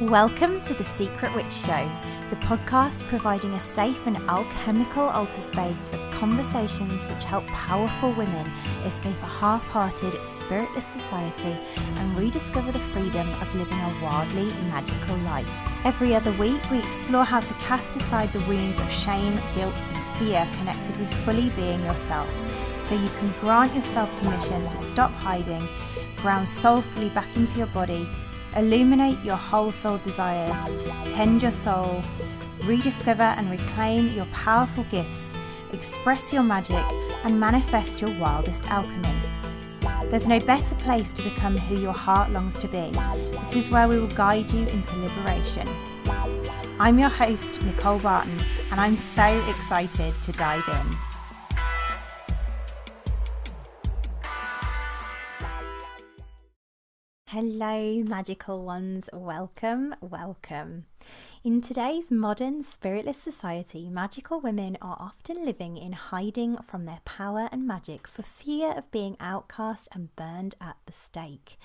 Welcome to The Secret Witch Show, the podcast providing a safe and alchemical altar space of conversations which help powerful women escape a half-hearted, spiritless society and rediscover the freedom of living a wildly magical life. Every other week, we explore how to cast aside the wounds of shame, guilt, and fear connected with fully being yourself, so you can grant yourself permission to stop hiding, ground soulfully back into your body, illuminate your whole soul desires, tend your soul, rediscover and reclaim your powerful gifts, express your magic, and manifest your wildest alchemy. There's no better place to become who your heart longs to be. This is where we will guide you into liberation. I'm your host, Nicole Barton, and I'm so excited to dive in. Hello, magical ones. Welcome, welcome. In today's modern spiritless society, magical women are often living in hiding from their power and magic for fear of being outcast and burned at the stake.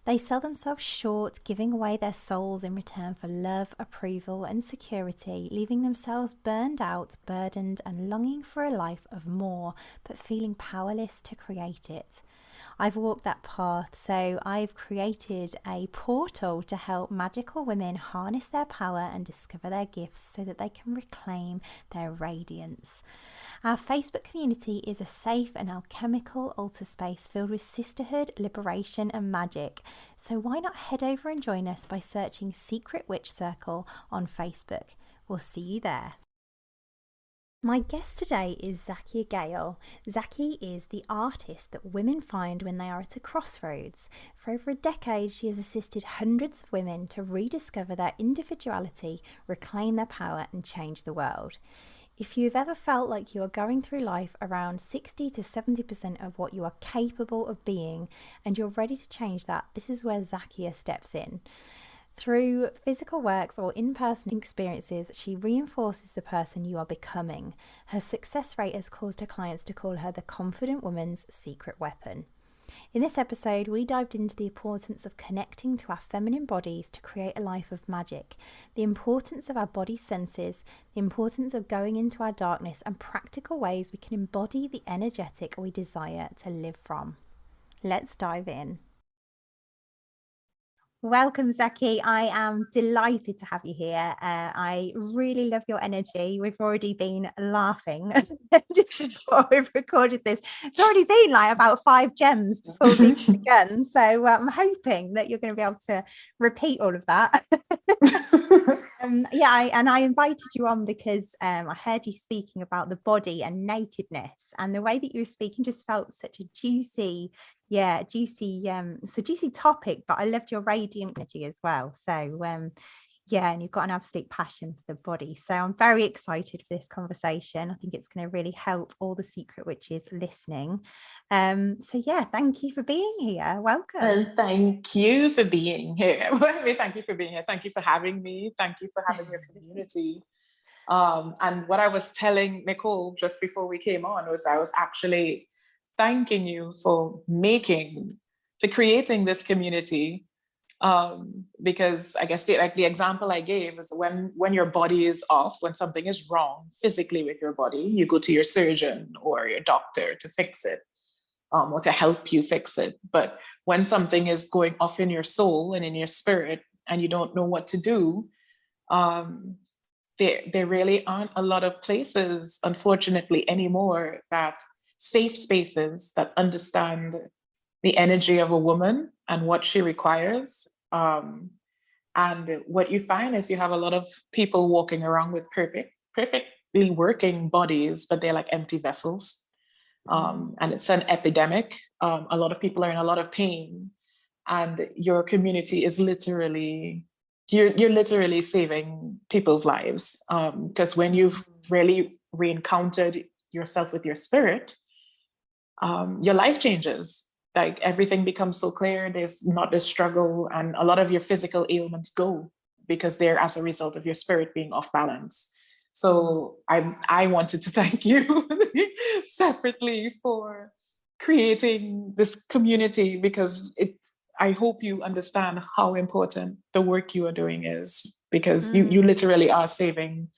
They sell themselves short, giving away their souls in return for love, approval, and security, leaving themselves burned out, burdened, and longing for a life of more, but feeling powerless to create it. I've walked that path, so I've created a portal to help magical women harness their power and discover their gifts so that they can reclaim their radiance. Our Facebook community is a safe and alchemical altar space filled with sisterhood, liberation, and magic. So why not head over and join us by searching Secret Witch Circle on Facebook? We'll see you there. My guest today is Zakiya Gayle. Zaki is the artist that women find when they are at a crossroads. For over a decade, she has assisted hundreds of women to rediscover their individuality, reclaim their power, and change the world. If you've ever felt like you are going through life around 60 to 70% of what you are capable of being, and you're ready to change that, this is where Zakiya steps in. Through physical works or in-person experiences, she reinforces the person you are becoming. Her success rate has caused her clients to call her the confident woman's secret weapon. In this episode, we dived into the importance of connecting to our feminine bodies to create a life of magic, the importance of our body senses, the importance of going into our darkness, and practical ways we can embody the energetic we desire to live from. Let's dive in. Welcome, Zaki. I am delighted to have you here. I really love your energy. We've already been laughing just before we've recorded this. It's already been like about 5 gems before we've begun. So I'm hoping that you're going to be able to repeat all of that. I invited you on because I heard you speaking about the body and nakedness, and the way that you were speaking just felt such a juicy topic, but I loved your radiant energy as well. So and you've got an absolute passion for the body. So I'm very excited for this conversation. I think it's going to really help all the secret witches listening. Thank you for being here. Welcome. And thank you for being here. Thank you for being here. Thank you for having me. Thank you for having your community. And what I was telling Nicole just before we came on was I was actually thanking you for creating this community, because I guess the example I gave is when your body is off, when something is wrong physically with your body, you go to your surgeon or your doctor to fix it, or to help you fix it. But when something is going off in your soul and in your spirit and you don't know what to do, there really aren't a lot of places, unfortunately, anymore, that safe spaces that understand the energy of a woman and what she requires. And what you find is you have a lot of people walking around with perfectly working bodies, but they're like empty vessels. And it's an epidemic. A lot of people are in a lot of pain, and your community is you're literally saving people's lives. Because when you've really re-encountered yourself with your spirit, your life changes. Like everything becomes so clear. There's not this struggle, and a lot of your physical ailments go because they're as a result of your spirit being off balance. So I wanted to thank you separately for creating this community, because I hope you understand how important the work you are doing is, because you literally are saving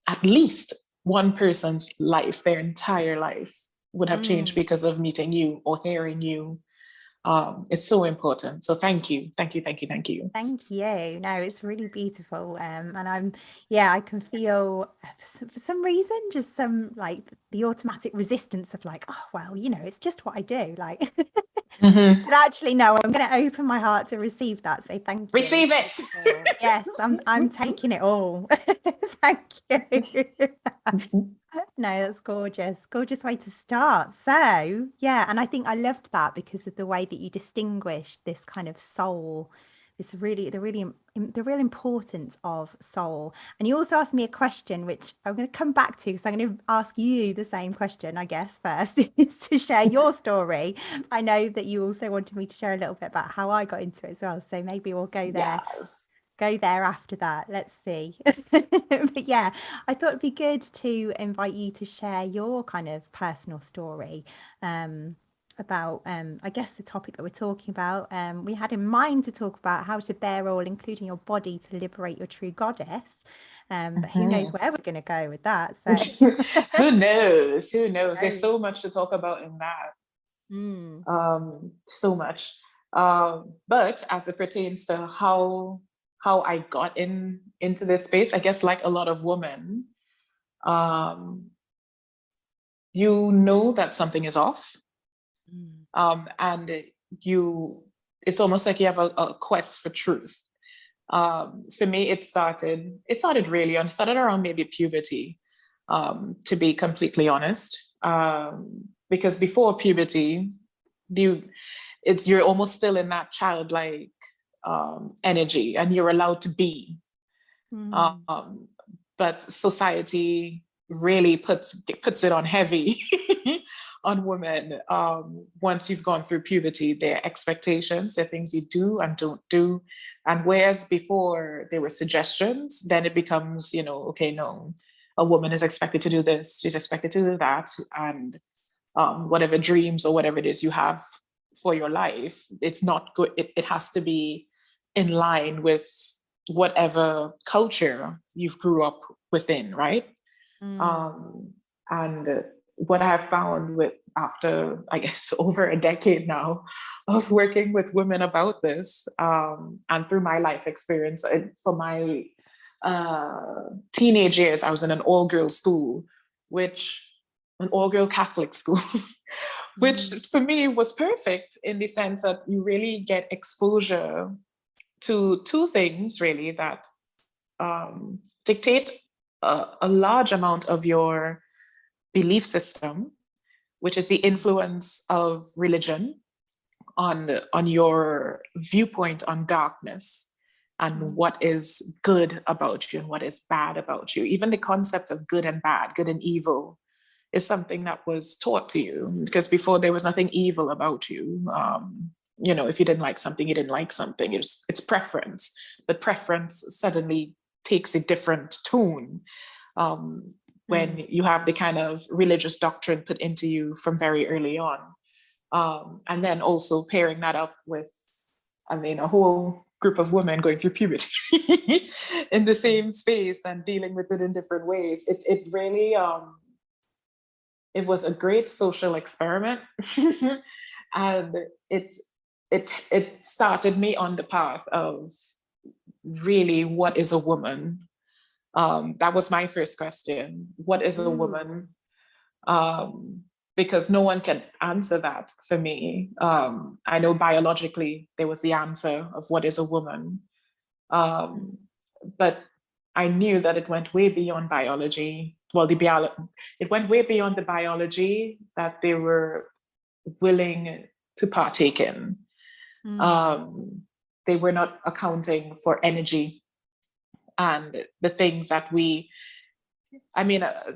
at least one person's life. Their entire life would have changed because of meeting you or hearing you. It's so important. So thank you. Thank you. Thank you. Thank you. Thank you. No, it's really beautiful. And I can feel for some reason, just some like the automatic resistance of like, oh, well, it's just what I do. Like, but actually, no, I'm going to open my heart to receive that. So thank you. Receive it. Yes, I'm taking it all. Thank you. No, that's gorgeous. Gorgeous way to start. So, yeah, and I think I loved that because of the way that you distinguished this kind of soul, this really the real importance of soul. And you also asked me a question, which I'm going to come back to, because I'm going to ask you the same question, I guess, first, is to share your story. I know that you also wanted me to share a little bit about how I got into it as well. So maybe we'll go there. Yes. Go there after that. Let's see. But yeah, I thought it'd be good to invite you to share your kind of personal story about, I guess, the topic that we're talking about. We had in mind to talk about how to bear all, including your body, to liberate your true goddess. But who knows where we're going to go with that? So who knows? Who knows? There's so much to talk about in that. So much. But as it pertains to how I got into this space, I guess like a lot of women, you know that something is off. And it's almost like you have a quest for truth. For me, it started around maybe puberty, to be completely honest. Because before puberty, you're almost still in that childlike energy, and you're allowed to be. But society really puts it on heavy on women. Once you've gone through puberty, there are expectations, there are things you do and don't do. And whereas before there were suggestions, then it becomes, okay, no, a woman is expected to do this, she's expected to do that. And whatever dreams or whatever it is you have for your life, it's not good. It has to be in line with whatever culture you've grew up within, right? And what I have found after, I guess, over a decade now of working with women about this, and through my life experience, for my teenage years, I was in an all-girl school, an all-girl Catholic school, which for me was perfect in the sense that you really get exposure to two things really that dictate a large amount of your belief system, which is the influence of religion on your viewpoint on darkness and what is good about you and what is bad about you. Even the concept of good and bad, good and evil, is something that was taught to you, because before there was nothing evil about you. If you didn't like something, you didn't like something. It's preference, but preference suddenly takes a different tone when you have the kind of religious doctrine put into you from very early on. And then also pairing that up with, a whole group of women going through puberty in the same space and dealing with it in different ways. It really, it was a great social experiment. And it started me on the path of really, what is a woman? That was my first question. What is a woman? Because no one can answer that for me. I know biologically there was the answer of what is a woman. But I knew that it went way beyond biology. Well, it went way beyond the biology that they were willing to partake in. They were not accounting for energy and the things that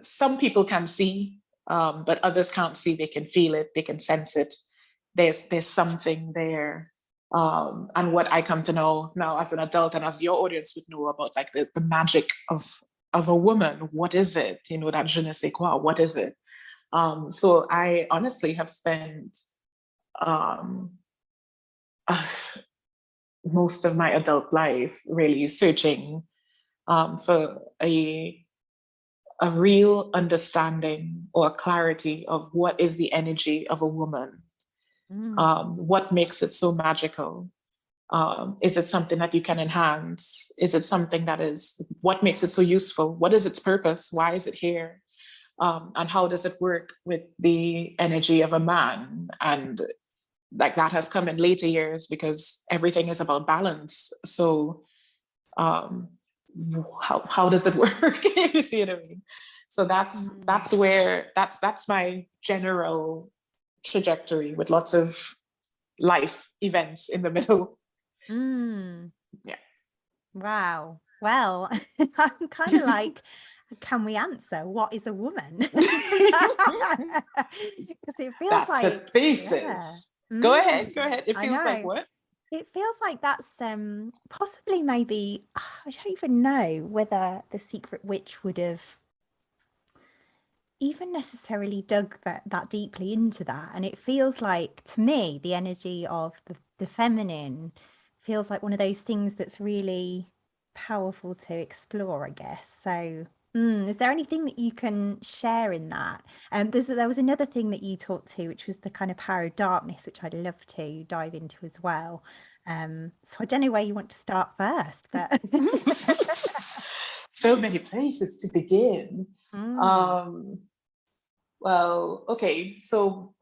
some people can see, but others can't see. They can feel it, they can sense it. There's something there. And what I come to know now as an adult, and as your audience would know about, like the magic of a woman. What is it? That je ne sais quoi, what is it? So I honestly have spent most of my adult life, really searching for a real understanding or clarity of what is the energy of a woman. What makes it so magical? Is it something that you can enhance? Is it something that is, what makes it so useful? What is its purpose? Why is it here? And how does it work with the energy of a man? And like that has come in later years because everything is about balance. So how does it work? You see what I mean? So that's where that's my general trajectory with lots of life events in the middle. Yeah. Wow. Well, I'm kind of like, can we answer what is a woman? Because it feels That's like a thesis. yeah. Go ahead. It I feels like know. what? It feels like that's possibly maybe, I don't even know whether the Secret Witch would have even necessarily dug that deeply into that. And it feels like, to me, the energy of the feminine feels like one of those things that's really powerful to explore, I guess. So is there anything that you can share in that? There was another thing that you talked to, which was the kind of power of darkness, which I'd love to dive into as well. So I don't know where you want to start first, but so many places to begin. Well, okay, so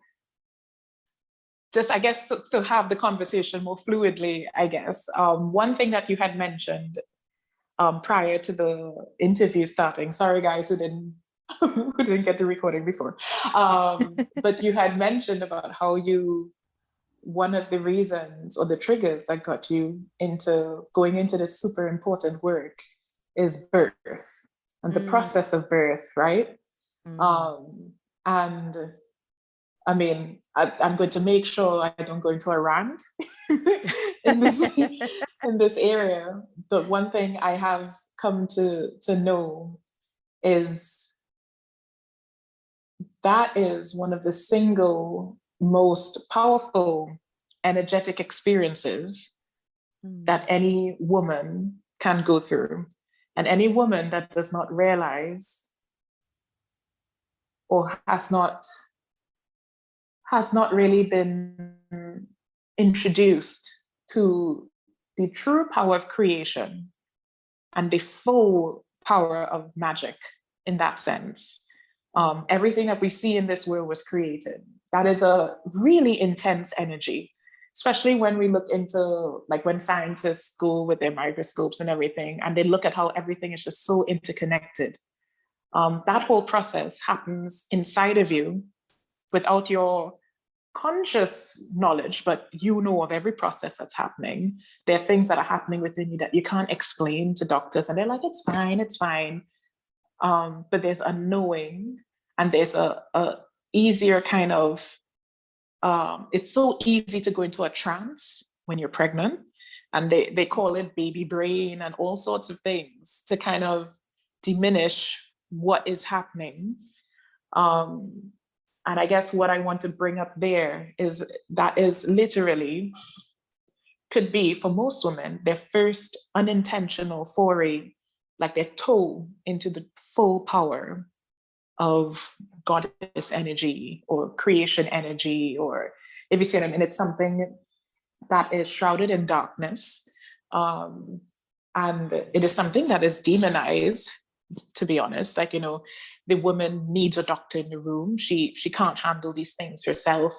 just I guess to have the conversation more fluidly, I guess. One thing that you had mentioned prior to the interview starting, sorry guys who didn't who didn't get the recording before, but you had mentioned about how one of the reasons or the triggers that got you into going into this super important work is birth and the process of birth, right? And I mean, I'm going to make sure I don't go into a rant in this area. But one thing I have come to know is that is one of the single most powerful energetic experiences that any woman can go through. And any woman that does not realize or has not really been introduced to the true power of creation and the full power of magic in that sense. Everything that we see in this world was created. That is a really intense energy, especially when we look into, like when scientists go with their microscopes and everything, and they look at how everything is just so interconnected. That whole process happens inside of you without your conscious knowledge, but you know of every process that's happening. There are things that are happening within you that you can't explain to doctors, and they're like, it's fine. But there's a knowing, and there's a easier kind of, it's so easy to go into a trance when you're pregnant, and they call it baby brain and all sorts of things to kind of diminish what is happening. And I guess what I want to bring up there is that is literally could be for most women their first unintentional foray, like their toe into the full power of goddess energy or creation energy, or if you see what I mean, it's something that is shrouded in darkness. And it is something that is demonized, to be honest. Like, you know, the woman needs a doctor in the room. She can't handle these things herself.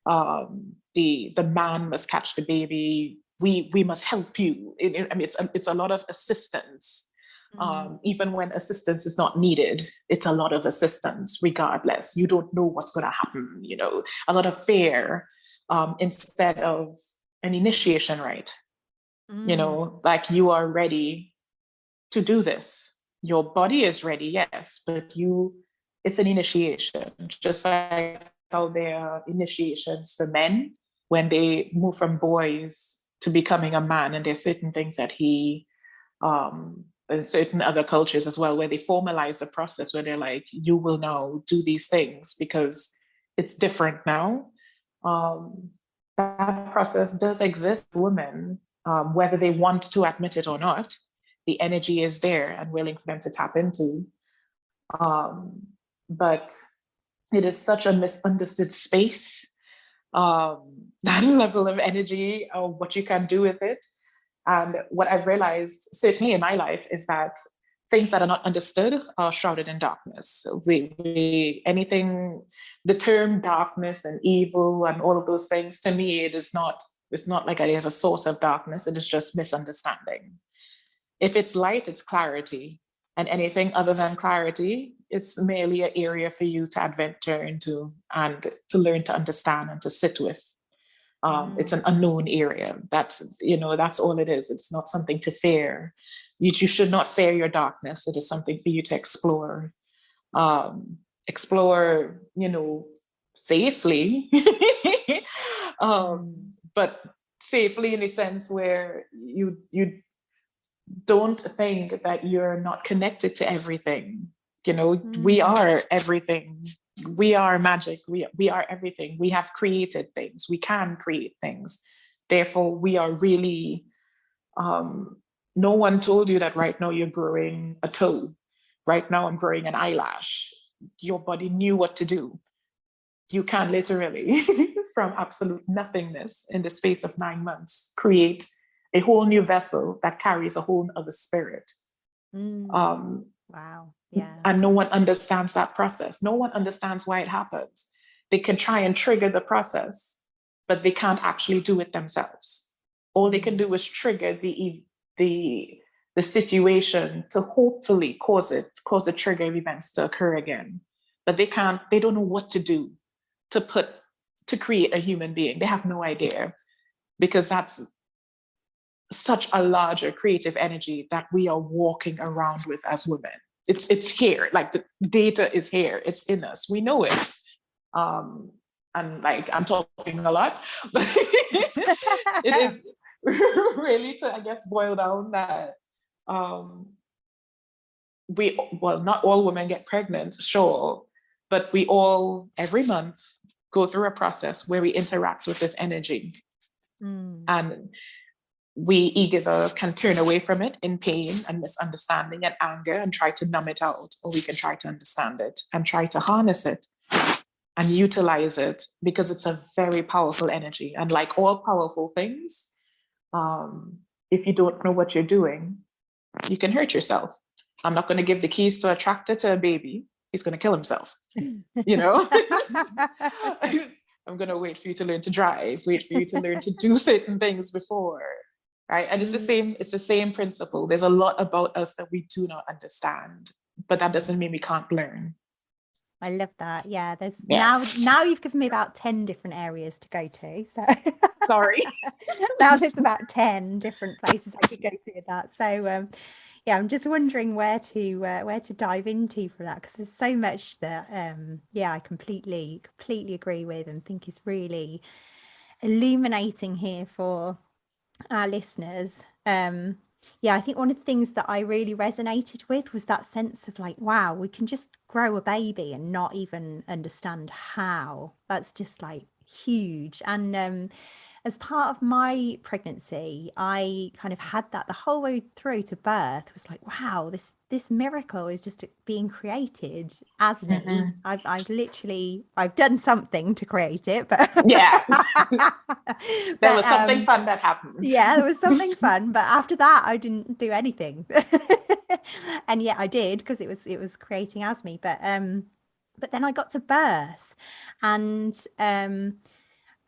The man must catch the baby. We must help you. I mean, it's a lot of assistance. Even when assistance is not needed, it's a lot of assistance regardless. You don't know what's going to happen, you know, a lot of fear instead of an initiation rite. You know, like you are ready to do this. Your body is ready, yes, but it's an initiation, just like how there are initiations for men when they move from boys to becoming a man, and there's certain things that in certain other cultures as well, where they formalize the process, where they're like, you will now do these things because it's different now. That process does exist for women, whether they want to admit it or not. The energy is there and willing for them to tap into. But it is such a misunderstood space, that level of energy, or what you can do with it. And what I've realized, certainly in my life, is that things that are not understood are shrouded in darkness. So anything, the term darkness and evil and all of those things, to me, it's not like it is a source of darkness. It is just misunderstanding. If it's light, it's clarity. And anything other than clarity is merely an area for you to adventure into and to learn to understand and to sit with. It's an unknown area. That's all it is. It's not something to fear. You should not fear your darkness. It is something for you to explore. Explore, safely. But safely in a sense where you don't think that you're not connected to everything. We are everything. We are magic. We are everything. We have created things. We can create things. Therefore, we are really, no one told you that right now you're growing a toe. Right now I'm growing an eyelash. Your body knew what to do. You can literally, from absolute nothingness in the space of 9 months, create a whole new vessel that carries a whole other spirit. Wow. Yeah. And no one understands that process. No one understands why it happens. They can try and trigger the process, but they can't actually do it themselves. All they can do is trigger the situation to hopefully cause the trigger events to occur again. But they don't know what to do to create a human being. They have no idea, because that's such a larger creative energy that we are walking around with as women. It's here, like the data is here, it's in us, we know it. And like, I'm talking a lot, but it is really to, I guess, boil down that not all women get pregnant, sure, but we all every month go through a process where we interact with this energy. And we either can turn away from it in pain and misunderstanding and anger and try to numb it out, or we can try to understand it and try to harness it and utilize it, because it's a very powerful energy. And like all powerful things, if you don't know what you're doing, you can hurt yourself. I'm not going to give the keys to a tractor to a baby. He's going to kill himself. I'm going to wait for you to learn to drive, wait for you to learn to do certain things before. Right. And it's the same principle. There's a lot about us that we do not understand, but that doesn't mean we can't learn. I love that. Yeah. Now you've given me about 10 different areas to go to. So sorry. Now there's about 10 different places I could go to with that. So yeah, I'm just wondering where to dive into for that, because there's so much that I completely agree with and think is really illuminating here for our listeners. I think one of the things that I really resonated with was that sense of like, wow, we can just grow a baby and not even understand how. That's just like huge. And as part of my pregnancy, I kind of had that the whole way through to birth. It was like, wow, this miracle is just being created as me. I've done something to create it, but yeah, there was something fun that happened. Yeah, there was something fun, but after that, I didn't do anything. And yet I did, because it was creating as me. But then I got to birth, and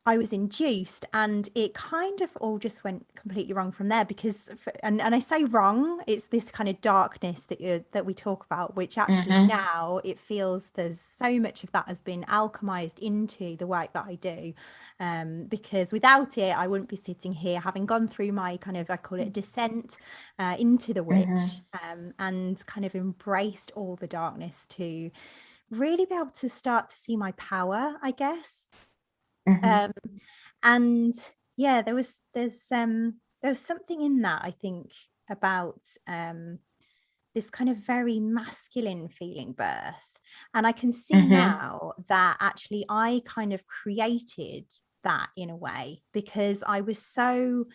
I was induced, and it kind of all just went completely wrong from there, because and I say wrong, it's this kind of darkness that we talk about, which actually now it feels there's so much of that has been alchemized into the work that I do, because without it I wouldn't be sitting here, having gone through my kind of, I call it descent into the witch, and kind of embraced all the darkness to really be able to start to see my power, I guess. And yeah, there's something in that, I think, about this kind of very masculine feeling birth. And I can see now that actually I kind of created that in a way, because I was so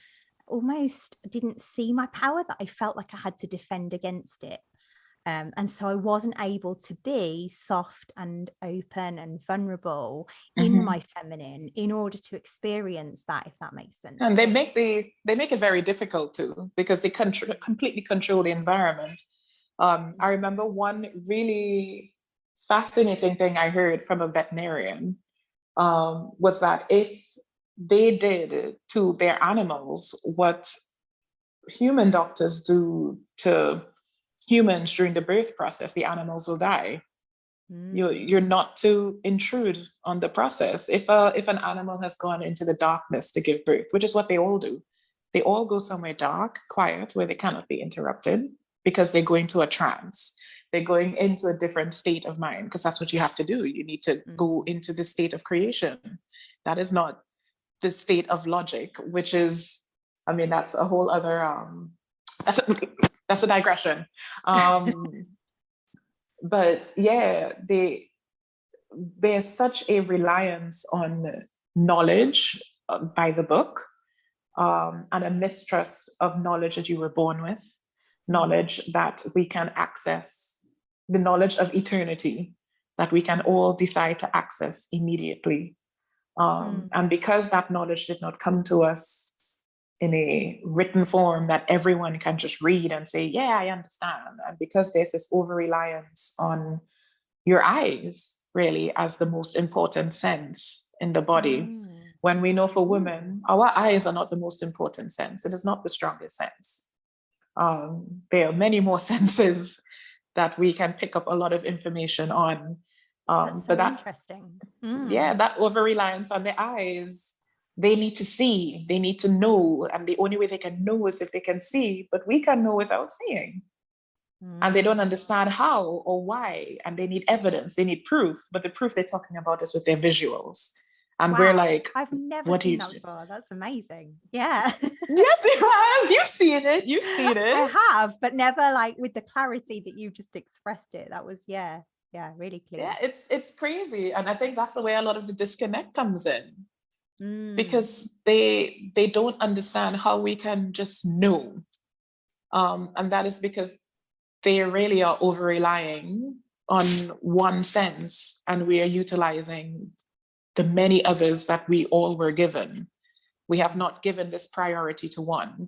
almost didn't see my power, that I felt like I had to defend against it. And so I wasn't able to be soft and open and vulnerable in my feminine in order to experience that, if that makes sense. And they make it very difficult too, because they completely control the environment. I remember one really fascinating thing I heard from a veterinarian was that if they did to their animals what human doctors do to humans during the birth process, the animals will die. You're not to intrude on the process. If an animal has gone into the darkness to give birth, which is what they all do, they all go somewhere dark, quiet, where they cannot be interrupted, because they go into a trance. They're going into a different state of mind, because that's what you have to do. You need to go into the state of creation. That is not the state of logic, which is, I mean, that's a whole other that's a digression. But yeah, there's such a reliance on knowledge by the book, and a mistrust of knowledge that you were born with, knowledge that we can access, the knowledge of eternity that we can all decide to access immediately. And because that knowledge did not come to us in a written form that everyone can just read and say, yeah, I understand. And because there's this over-reliance on your eyes, really, as the most important sense in the body, when we know for women, our eyes are not the most important sense. It is not the strongest sense. There are many more senses that we can pick up a lot of information on. That's so interesting. Yeah, that over-reliance on the eyes, they need to see, they need to know, and the only way they can know is if they can see, but we can know without seeing. And they don't understand how or why, and they need evidence, they need proof, but the proof they're talking about is with their visuals. And we're like, I've never seen that before. That's amazing. Yeah. Yes, you have. You've seen it. You've seen it. I have, but never like with the clarity that you've just expressed it. That was, yeah, really clear. Yeah, it's crazy. And I think that's the way a lot of the disconnect comes in. Because they don't understand how we can just know. And that is because they really are over-relying on one sense, and we are utilizing the many others that we all were given. We have not given this priority to one.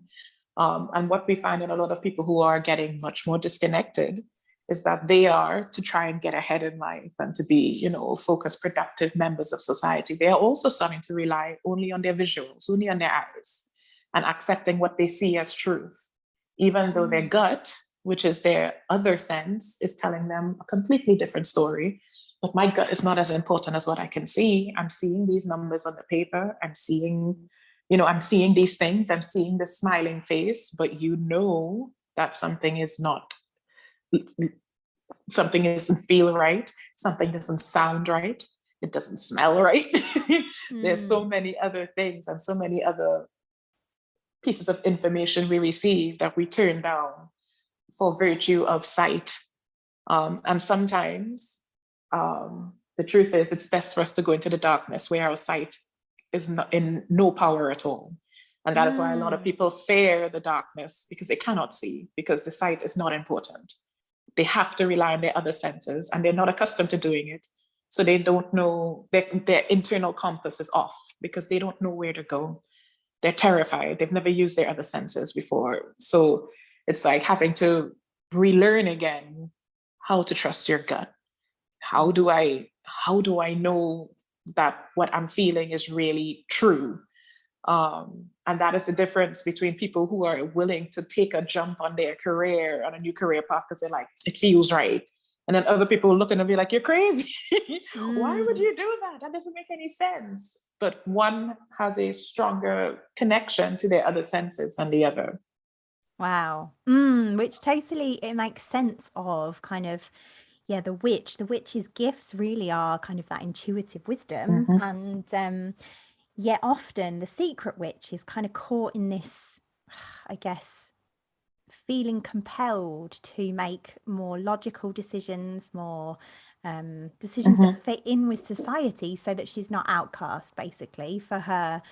And what we find in a lot of people who are getting much more disconnected is that they are, to try and get ahead in life and to be, focused, productive members of society, they are also starting to rely only on their visuals, only on their eyes, and accepting what they see as truth, even though their gut, which is their other sense, is telling them a completely different story. But my gut is not as important as what I can see. I'm seeing these numbers on the paper. I'm seeing these things. I'm seeing the smiling face, but that something doesn't feel right. Something doesn't sound right. It doesn't smell right. There's so many other things and so many other pieces of information we receive that we turn down for virtue of sight. And sometimes the truth is, it's best for us to go into the darkness where our sight is not in no power at all. And that is why a lot of people fear the darkness, because they cannot see, because the sight is not important. They have to rely on their other senses, and they're not accustomed to doing it. So they don't know, their internal compass is off because they don't know where to go. They're terrified. They've never used their other senses before. So it's like having to relearn again how to trust your gut. How do I know that what I'm feeling is really true? And that is the difference between people who are willing to take a jump on their career, on a new career path, because they're like, it feels right. And then other people look and be like, you're crazy. Why would you do that? That doesn't make any sense. But one has a stronger connection to their other senses than the other. Wow. Which totally, it makes sense of kind of, the witch's gifts really are kind of that intuitive wisdom. And often the secret witch is kind of caught in this, I guess, feeling compelled to make more logical decisions, more decisions that fit in with society, so that she's not outcast, basically, for her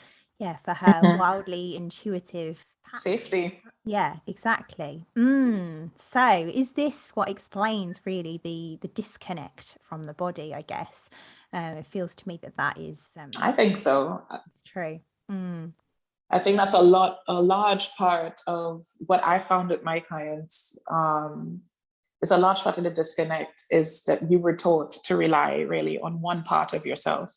for her wildly intuitive pattern. Safety. Yeah, exactly. So is this what explains really the disconnect from the body, I guess? It feels to me that is I think so. it's true. I think that's a large part of what I found with my clients. Is a large part of the disconnect is that you were taught to rely really on one part of yourself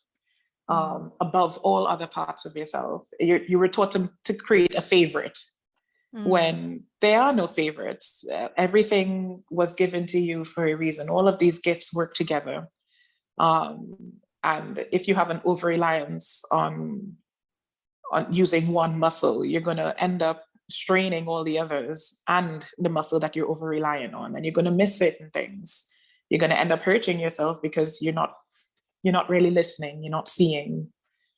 above all other parts of yourself. You were taught to create a favorite when there are no favorites. Everything was given to you for a reason. All of these gifts work together. And if you have an over reliance on using one muscle, you're going to end up straining all the others and the muscle that you're over relying on, and you're going to miss certain things. You're going to end up hurting yourself because you're not really listening. You're not seeing.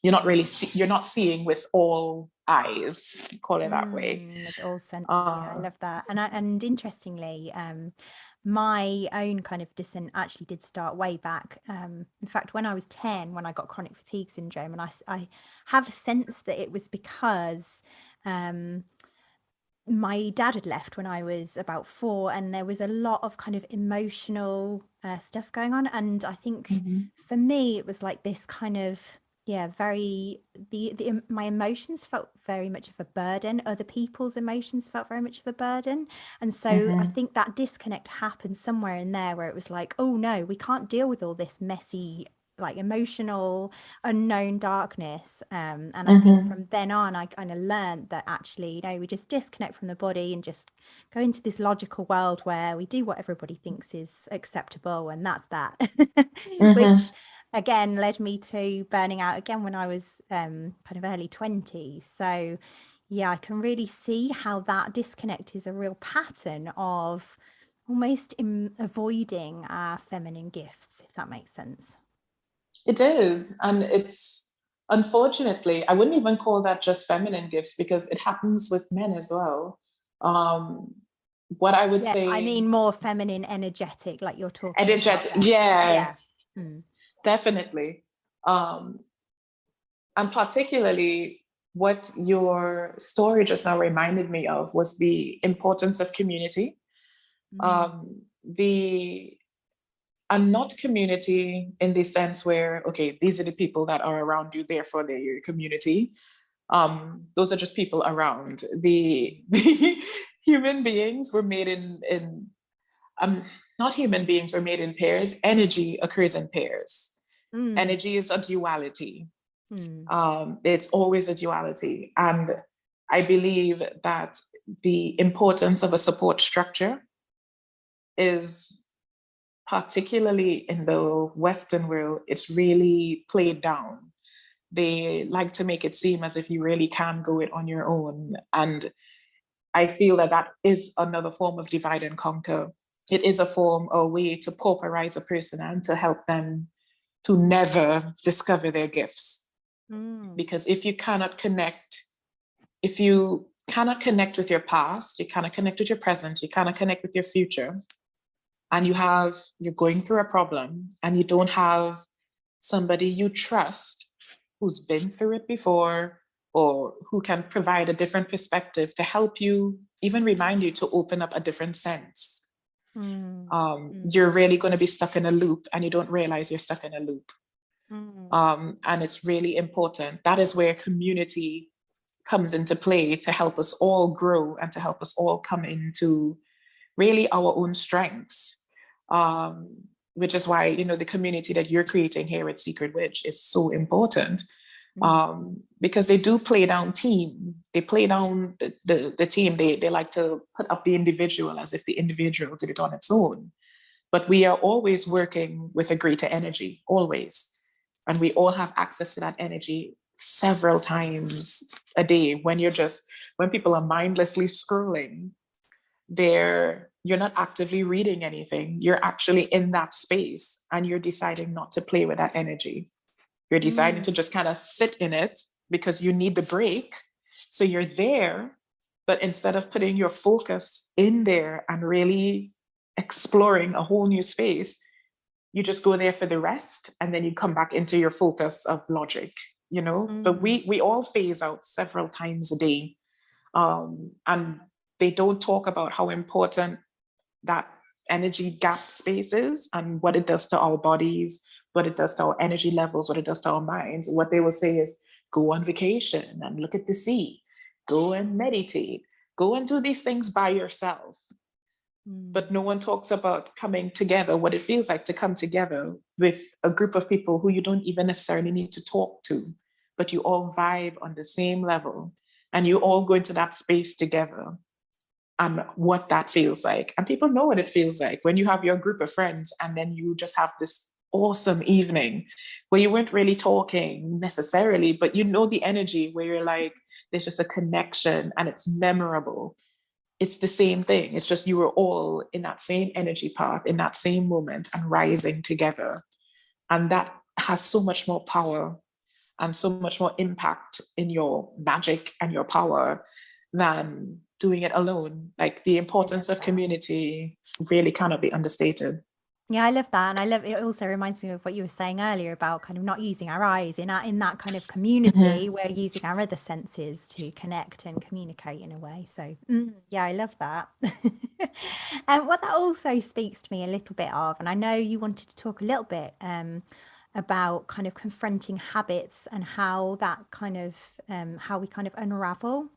You're not seeing with all eyes. Call it that way. With all senses. Yeah, I love that. And interestingly, my own kind of dissent actually did start way back. In fact, when I was 10, when I got chronic fatigue syndrome, and I have a sense that it was because my dad had left when I was about 4, and there was a lot of kind of emotional stuff going on. And I think for me, it was like this kind of, very, my emotions felt very much of a burden. Other people's emotions felt very much of a burden. And so I think that disconnect happened somewhere in there where it was like, oh no, we can't deal with all this messy, like emotional unknown darkness, and I think from then on I kind of learned that actually, we just disconnect from the body and just go into this logical world where we do what everybody thinks is acceptable, and that's that. Which again led me to burning out again when I was kind of early 20s. So yeah, I can really see how that disconnect is a real pattern of almost avoiding our feminine gifts, if that makes sense. It is. And it's, unfortunately, I wouldn't even call that just feminine gifts, because it happens with men as well. What I would say, I mean more feminine, energetic, like you're talking energetic, about. yeah. Definitely. And particularly what your story just now reminded me of was the importance of community. And not community in the sense where, okay, these are the people that are around you, therefore they're your community. Those are just people around. The human beings were made in not human beings were made in pairs. Energy occurs in pairs. Energy is a duality. It's always a duality. And I believe that the importance of a support structure is, particularly in the Western world, it's really played down. They like to make it seem as if you really can go it on your own. And I feel that that is another form of divide and conquer. It is a way to pauperize a person and to help them to never discover their gifts. Because if you cannot connect with your past, you cannot connect with your present, you cannot connect with your future, and you're going through a problem and you don't have somebody you trust who's been through it before, or who can provide a different perspective to help you, even remind you to open up a different sense, you're really going to be stuck in a loop, and you don't realize you're stuck in a loop. And it's really important. That is where community comes into play, to help us all grow and to help us all come into really our own strengths, which is why, the community that you're creating here at Secret Witch is so important, because they do play down team. They play down the team. They like to put up the individual as if the individual did it on its own. But we are always working with a greater energy, always. And we all have access to that energy several times a day. When people are mindlessly scrolling, you're not actively reading anything. You're actually in that space, and you're deciding not to play with that energy. You're deciding to just kind of sit in it because you need the break. So you're there, but instead of putting your focus in there and really exploring a whole new space, you just go there for the rest, and then you come back into your focus of logic. you know, but we all phase out several times a day. And they don't talk about how important that energy gap space is and what it does to our bodies, what it does to our energy levels, what it does to our minds. What they will say is go on vacation and look at the sea, go and meditate, go and do these things by yourself. But no one talks about coming together, what it feels like to come together with a group of people who you don't even necessarily need to talk to, but you all vibe on the same level and you all go into that space together, and what that feels like. And people know what it feels like when you have your group of friends and then you just have this awesome evening where you weren't really talking necessarily, but you know the energy where you're like, there's just a connection and it's memorable. It's the same thing. It's just you were all in that same energy path, in that same moment and rising together. And that has so much more power and so much more impact in your magic and your power than doing it alone. Like the importance of community really cannot be understated. Yeah, I love that. And I love it. Also reminds me of what you were saying earlier about kind of not using our eyes in that kind of community. We're using our other senses to connect and communicate in a way. So yeah, I love that. And what that also speaks to me a little bit of, and I know you wanted to talk a little bit about kind of confronting habits and how that kind of how we kind of unravel.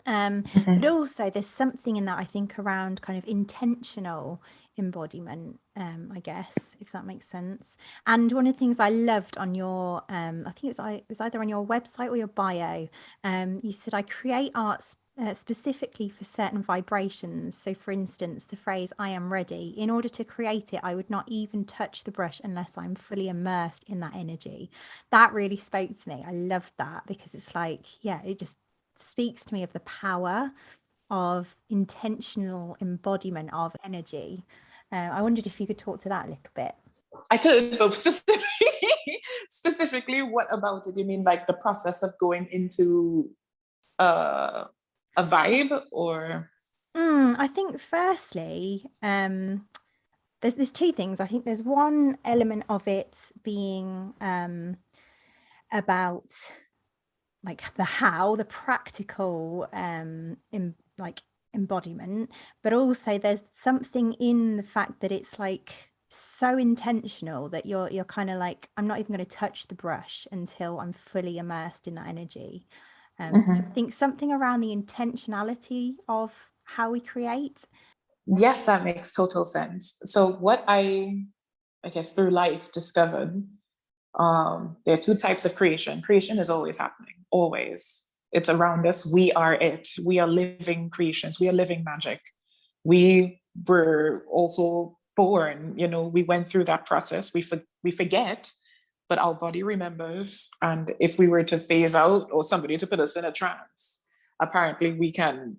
But also there's something in that, I think, around kind of intentional embodiment, I guess, if that makes sense. And one of the things I loved on your I think it was either on your website or your bio, you said, I create art specifically for certain vibrations. So for instance, the phrase I am ready, in order to create it, I would not even touch the brush unless I'm fully immersed in that energy. That really spoke to me. I love that, because it's like, yeah, it just speaks to me of the power of intentional embodiment of energy. I wondered if you could talk to that a little bit. I could, but specifically, what about it? You mean like the process of going into a vibe, or? I think firstly, there's two things. I think there's one element of it being about like the practical embodiment, but also there's something in the fact that it's like so intentional that you're kind of like, I'm not even going to touch the brush until I'm fully immersed in that energy. So I think something around the intentionality of how we create. Yes, that makes total sense. So what I guess through life discovered, there are two types of creation. Creation is always happening, always. It's around us. We are it. We are living creations. We are living magic. We were also born, you know, we went through that process. We forget, but our body remembers. And if we were to phase out or somebody to put us in a trance, apparently we can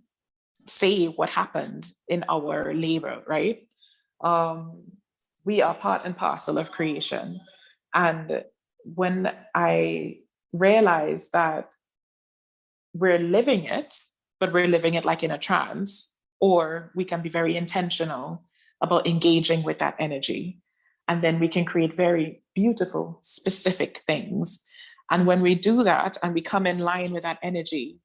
say what happened in our labor, right? We are part and parcel of creation. And when I realized that we're living it, but we're living it like in a trance, or we can be very intentional about engaging with that energy. And then we can create very beautiful, specific things. And when we do that and we come in line with that energy,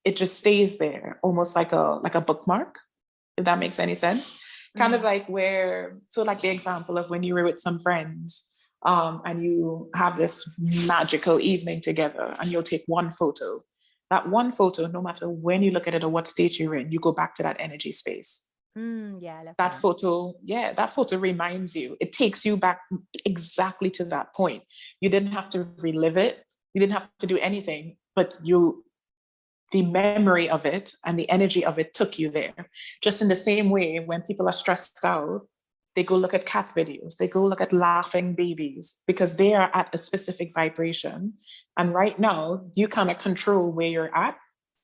it just stays there, almost like a bookmark, if that makes any sense. Kind of like like the example of when you were with some friends, and you have this magical evening together and you'll take one photo. That one photo, no matter when you look at it or what state you're in, you go back to that energy space. Yeah, I love that photo. Yeah, that photo reminds you. It takes you back exactly to that point. You didn't have to relive it. You didn't have to do anything, but the memory of it and the energy of it took you there. Just in the same way, when people are stressed out, they go look at cat videos, they go look at laughing babies, because they are at a specific vibration. And right now, you kind of control where you're at.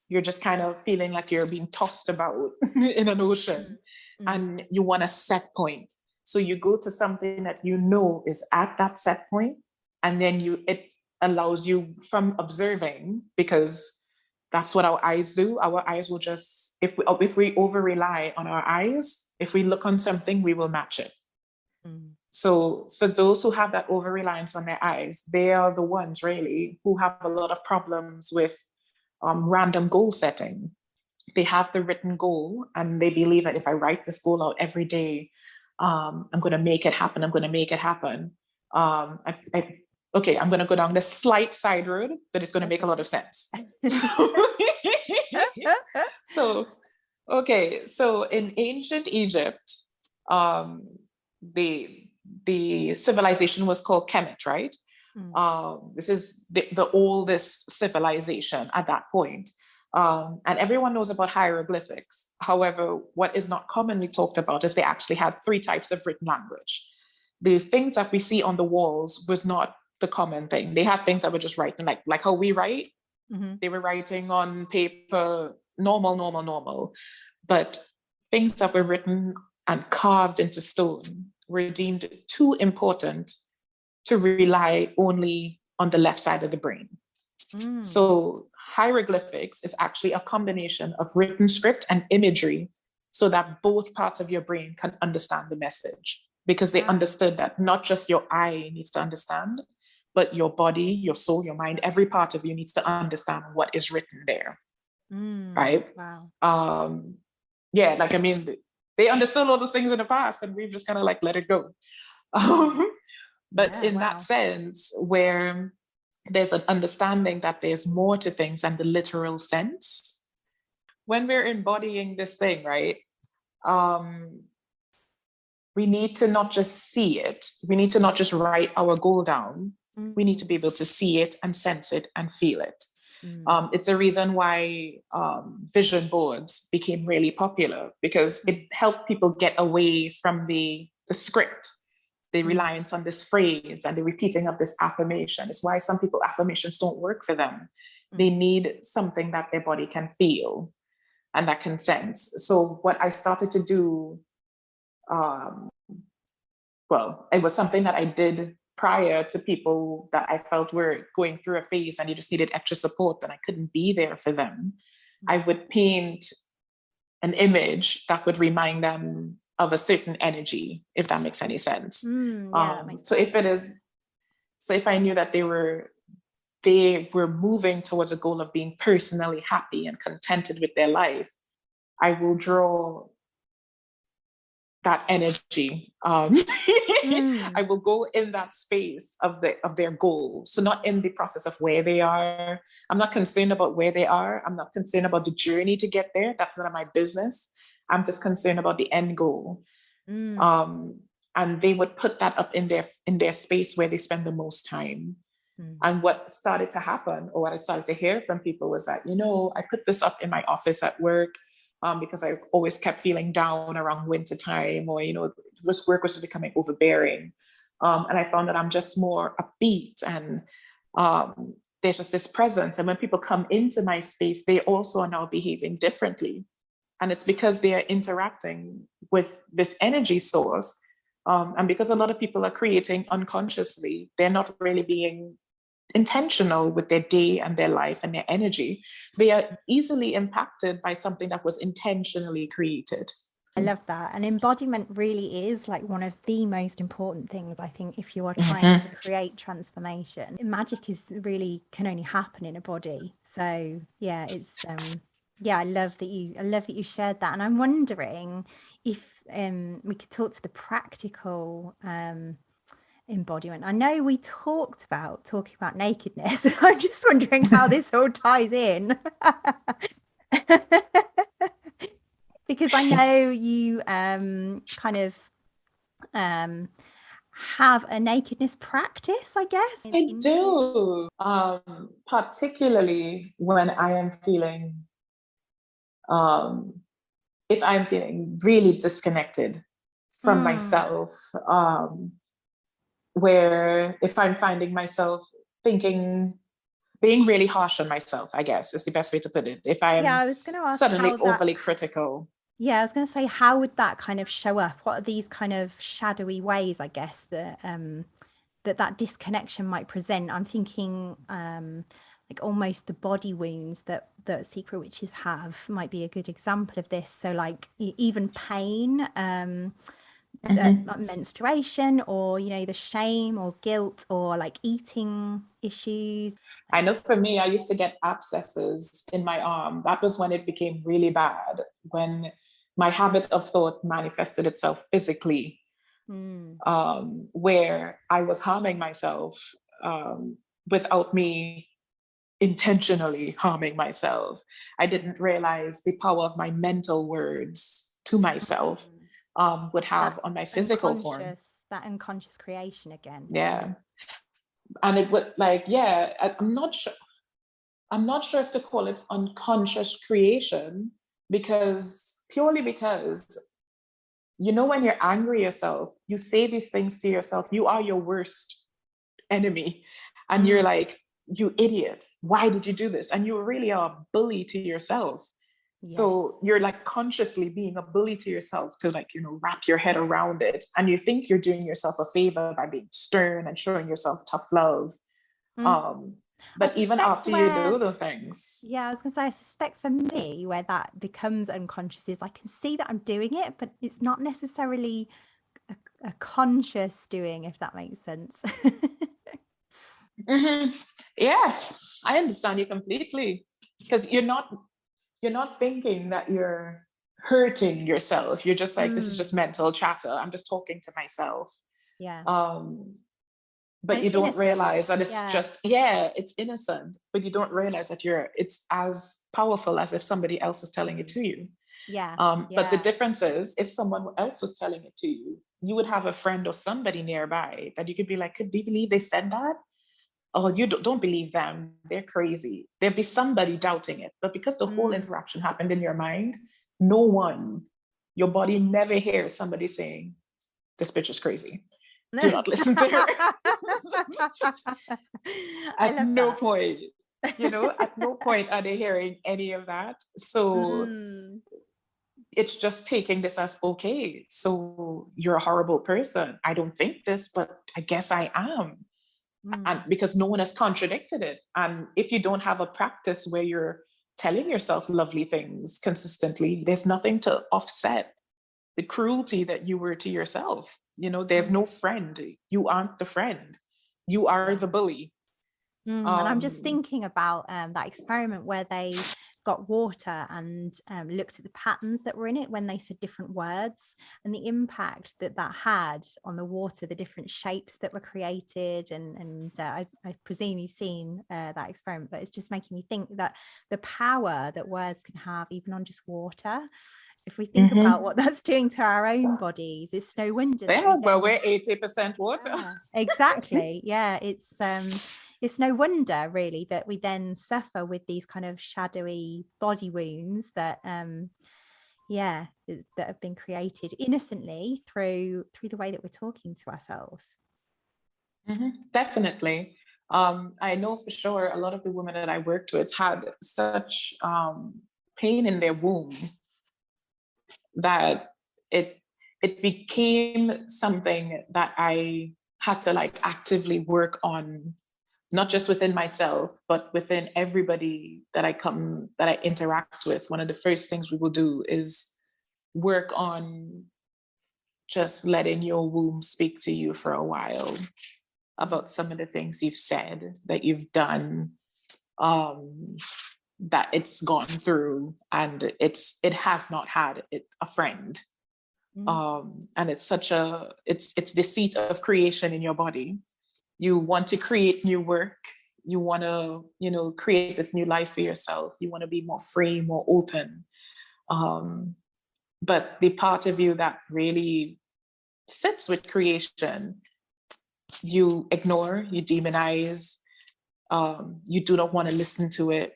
You're just kind of feeling like you're being tossed about in an ocean, and you want a set point. So you go to something that you know is at that set point, and then it allows you from observing, because that's what our eyes do. Our eyes will just, if we over rely on our eyes, if we look on something, we will match it. So for those who have that over reliance on their eyes, they are the ones really who have a lot of problems with random goal setting. They have the written goal and they believe that if I write this goal out every day, I'm going to make it happen. I'm going to make it happen. Okay, I'm going to go down this slight side road, but it's going to make a lot of sense. So in ancient Egypt, the civilization was called Kemet, right? This is the oldest civilization at that point. And everyone knows about hieroglyphics. However, what is not commonly talked about is they actually had 3 types of written language. The things that we see on the walls was not the common thing. They had things that were just writing, like how we write. They were writing on paper, normal. But things that were written and carved into stone were deemed too important to rely only on the left side of the brain. So hieroglyphics is actually a combination of written script and imagery so that both parts of your brain can understand the message, because they understood that not just your eye needs to understand, but your body, your soul, your mind, every part of you needs to understand what is written there. Right? Wow. Yeah, like, I mean, they understood all those things in the past and we've just kind of like let it go. But Yeah, in that sense, where there's an understanding that there's more to things than the literal sense, when we're embodying this thing, right? We need to not just see it. We need to not just write our goal down. We need to be able to see it and sense it and feel it. It's a reason why vision boards became really popular, because it helped people get away from the script, the reliance on this phrase and the repeating of this affirmation. It's why some people, affirmations don't work for them. They need something that their body can feel and that can sense. So what I started to do, well, it was something that I did prior to people that I felt were going through a phase and they just needed extra support and I couldn't be there for them. I would paint an image that would remind them of a certain energy, if that makes any sense. That makes sense. So if I knew that they were moving towards a goal of being personally happy and contented with their life, I will draw that energy. I will go in that space of their goal. So not in the process of where they are. I'm not concerned about where they are. I'm not concerned about the journey to get there. That's none of my business. I'm just concerned about the end goal. And they would put that up in their space where they spend the most time. And what started to happen, or what I started to hear from people, was that, I put this up in my office at work because I always kept feeling down around winter time, or, this work was becoming overbearing. And I found that I'm just more upbeat and there's just this presence. And when people come into my space, they also are now behaving differently. And it's because they are interacting with this energy source. And because a lot of people are creating unconsciously, they're not really being intentional with their day and their life and their energy. They are easily impacted by something that was intentionally created. I love that. And embodiment really is like one of the most important things, I think, if you are trying to create transformation. Magic can only happen in a body. So yeah, it's I love that you shared that. And I'm wondering if we could talk to the practical embodiment. I know we talking about nakedness, and I'm just wondering how this all ties in. Because I know you kind of have a nakedness practice, I guess. I do, particularly when I am feeling, if I'm feeling really disconnected from myself, where if I'm finding myself being really harsh on myself, I guess is the best way to put it. If I am suddenly overly critical. Yeah, I was going to say, how would that kind of show up? What are these kind of shadowy ways, I guess, that that disconnection might present? I'm thinking like almost the body wounds that secret witches have might be a good example of this. So like even pain, like menstruation, or the shame or guilt, or like eating issues? I know for me, I used to get abscesses in my arm. That was when it became really bad, when my habit of thought manifested itself physically, where I was harming myself without me intentionally harming myself. I didn't realize the power of my mental words to myself would have on my physical form. That unconscious creation again. Yeah. And it would, like, yeah, I'm not sure if to call it unconscious creation, purely because, when you're angry yourself, you say these things to yourself. You are your worst enemy. And you're like, you idiot, why did you do this? And you really are a bully to yourself. Yes. So you're like consciously being a bully to yourself to, like, wrap your head around it. And you think you're doing yourself a favor by being stern and showing yourself tough love. But even after you do those things. Yeah, I was going to say, I suspect for me, where that becomes unconscious is I can see that I'm doing it, but it's not necessarily a conscious doing, if that makes sense. Yeah, I understand you completely, because you're not thinking that you're hurting yourself. You're just like, this is just mental chatter. I'm just talking to myself. Yeah. But you don't realize that it's just, it's innocent, but you don't realize that it's as powerful as if somebody else was telling it to you. But the difference is, if someone else was telling it to you, you would have a friend or somebody nearby that you could be like, could you believe they said that? Oh, you don't believe them, they're crazy. There'd be somebody doubting it. But because the whole interaction happened in your mind, your body never hears somebody saying, this bitch is crazy. Do not listen to her. At no point, at no point are they hearing any of that. So it's just taking this as, okay, so you're a horrible person. I don't think this, but I guess I am. And because no one has contradicted it. And if you don't have a practice where you're telling yourself lovely things consistently, there's nothing to offset the cruelty that you were to yourself. There's no friend. You aren't the friend. You are the bully. And I'm just thinking about that experiment where they got water and looked at the patterns that were in it when they said different words, and the impact that had on the water, the different shapes that were created. And I presume you've seen that experiment, but it's just making me think that the power that words can have, even on just water. If we think about what that's doing to our own bodies, it's no wonder. We're 80% water. Exactly. Yeah, it's no wonder really that we then suffer with these kind of shadowy body wounds that that have been created innocently through the way that we're talking to ourselves. Definitely. I know for sure a lot of the women that I worked with had such pain in their womb that it became something that I had to, like, actively work on, not just within myself, but within everybody that I interact with. One of the first things we will do is work on just letting your womb speak to you for a while about some of the things you've said, that you've done, that it's gone through, and it has not had a friend. And it's it's the seat of creation in your body. You want to create new work. You want to, create this new life for yourself. You want to be more free, more open. But the part of you that really sits with creation, you ignore, you demonize, you do not want to listen to it.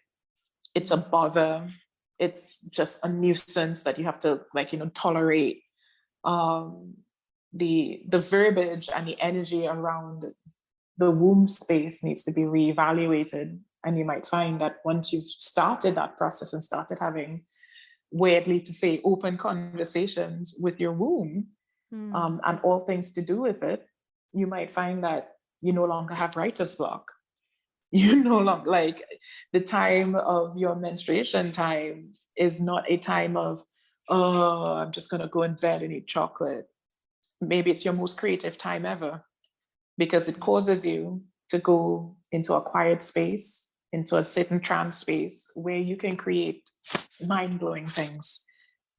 It's a bother. It's just a nuisance that you have to, like, tolerate. The verbiage and the energy around the womb space needs to be reevaluated. And you might find that once you've started that process and started having, weirdly to say, open conversations with your womb, and all things to do with it, you might find that you no longer have writer's block. You no longer, like, the time of your menstruation time is not a time of, oh, I'm just going to go in bed and eat chocolate. maybe it's your most creative time ever, because it causes you to go into a quiet space, into a sit and trance space where you can create mind-blowing things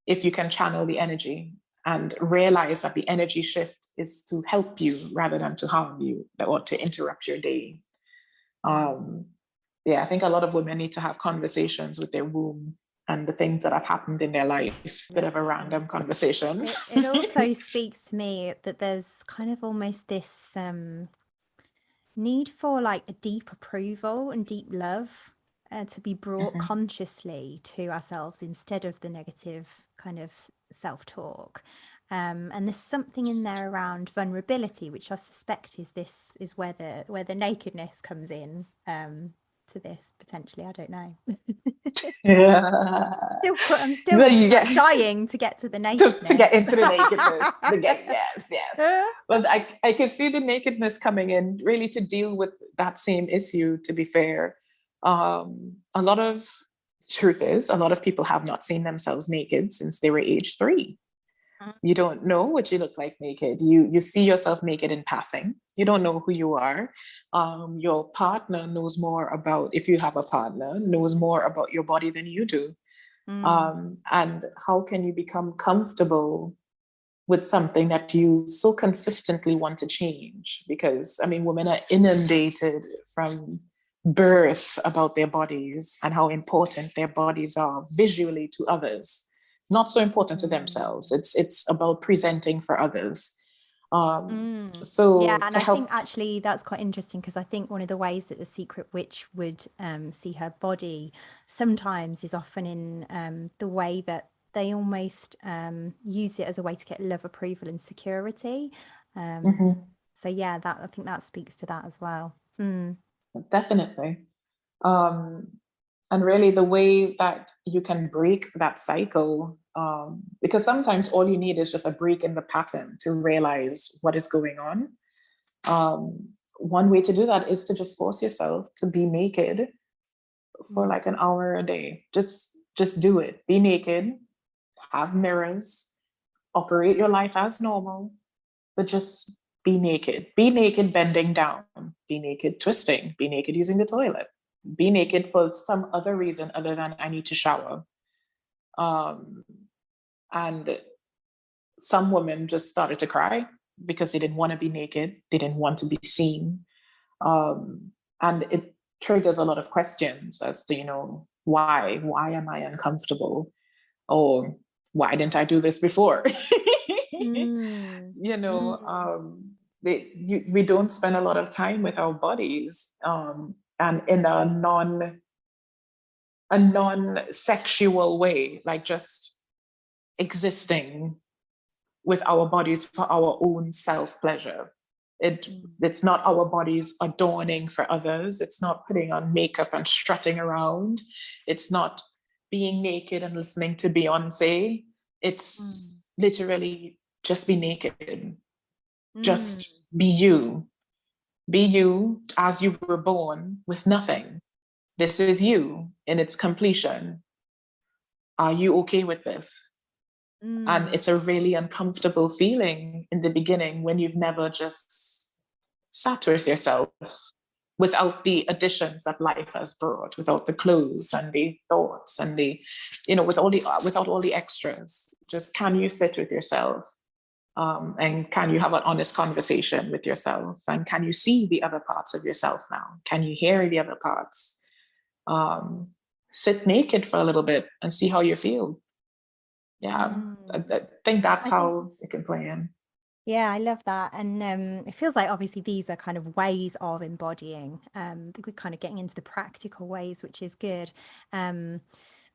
if you can channel the energy and realize that the energy shift is to help you rather than to harm you or to interrupt your day. I think a lot of women need to have conversations with their womb and the things that have happened in their life. Bit of a random conversation. It also speaks to me that there's kind of almost this need for like a deep approval and deep love to be brought consciously to ourselves instead of the negative kind of self-talk. And there's something in there around vulnerability, which I suspect is where the nakedness comes in to this potentially. I don't know. Yeah. I'm still dying to get to the nakedness. to get into the nakedness. Yes. Well, I can see the nakedness coming in really to deal with that same issue, to be fair. A lot of people have not seen themselves naked since they were age 3. You don't know what you look like naked. You see yourself naked in passing. You don't know who you are. Your partner knows more about, if you have a partner, knows more about your body than you do. And how can you become comfortable with something that you so consistently want to change? Because, I mean, women are inundated from birth about their bodies and how important their bodies are visually to others. Not so important to themselves. It's about presenting for others. So yeah, and I help... think actually that's quite interesting, because I think one of the ways that the secret witch would see her body sometimes is often in the way that they almost use it as a way to get love, approval, and security. So yeah, I think that speaks to that as well. Definitely. And really the way that you can break that cycle, because sometimes all you need is just a break in the pattern to realize what is going on. One way to do that is to just force yourself to be naked for like an hour a day. Just do it. Be naked, have mirrors, operate your life as normal, but just be naked. Be naked bending down, be naked twisting, be naked using the toilet, be naked for some other reason other than I need to shower. And some women just started to cry because they didn't want to be naked. They didn't want to be seen. And it triggers a lot of questions as to, why am I uncomfortable? Or why didn't I do this before? We don't spend a lot of time with our bodies, and in a non-sexual way, like just existing with our bodies for our own self-pleasure. It's not our bodies adorning for others. It's not putting on makeup and strutting around. It's not being naked and listening to Beyonce. It's literally just be naked. Just be you. Be you as you were born, with nothing. This is you in its completion. Are you okay with this? And it's a really uncomfortable feeling in the beginning when you've never just sat with yourself without the additions that life has brought, without the clothes and the thoughts and without all the extras. Just, can you sit with yourself? And can you have an honest conversation with yourself? And can you see the other parts of yourself now? Can you hear the other parts? Sit naked for a little bit and see how you feel. Yeah, I think that's how it can play in. Yeah, I love that. And it feels like obviously these are kind of ways of embodying. We're kind of getting into the practical ways, which is good.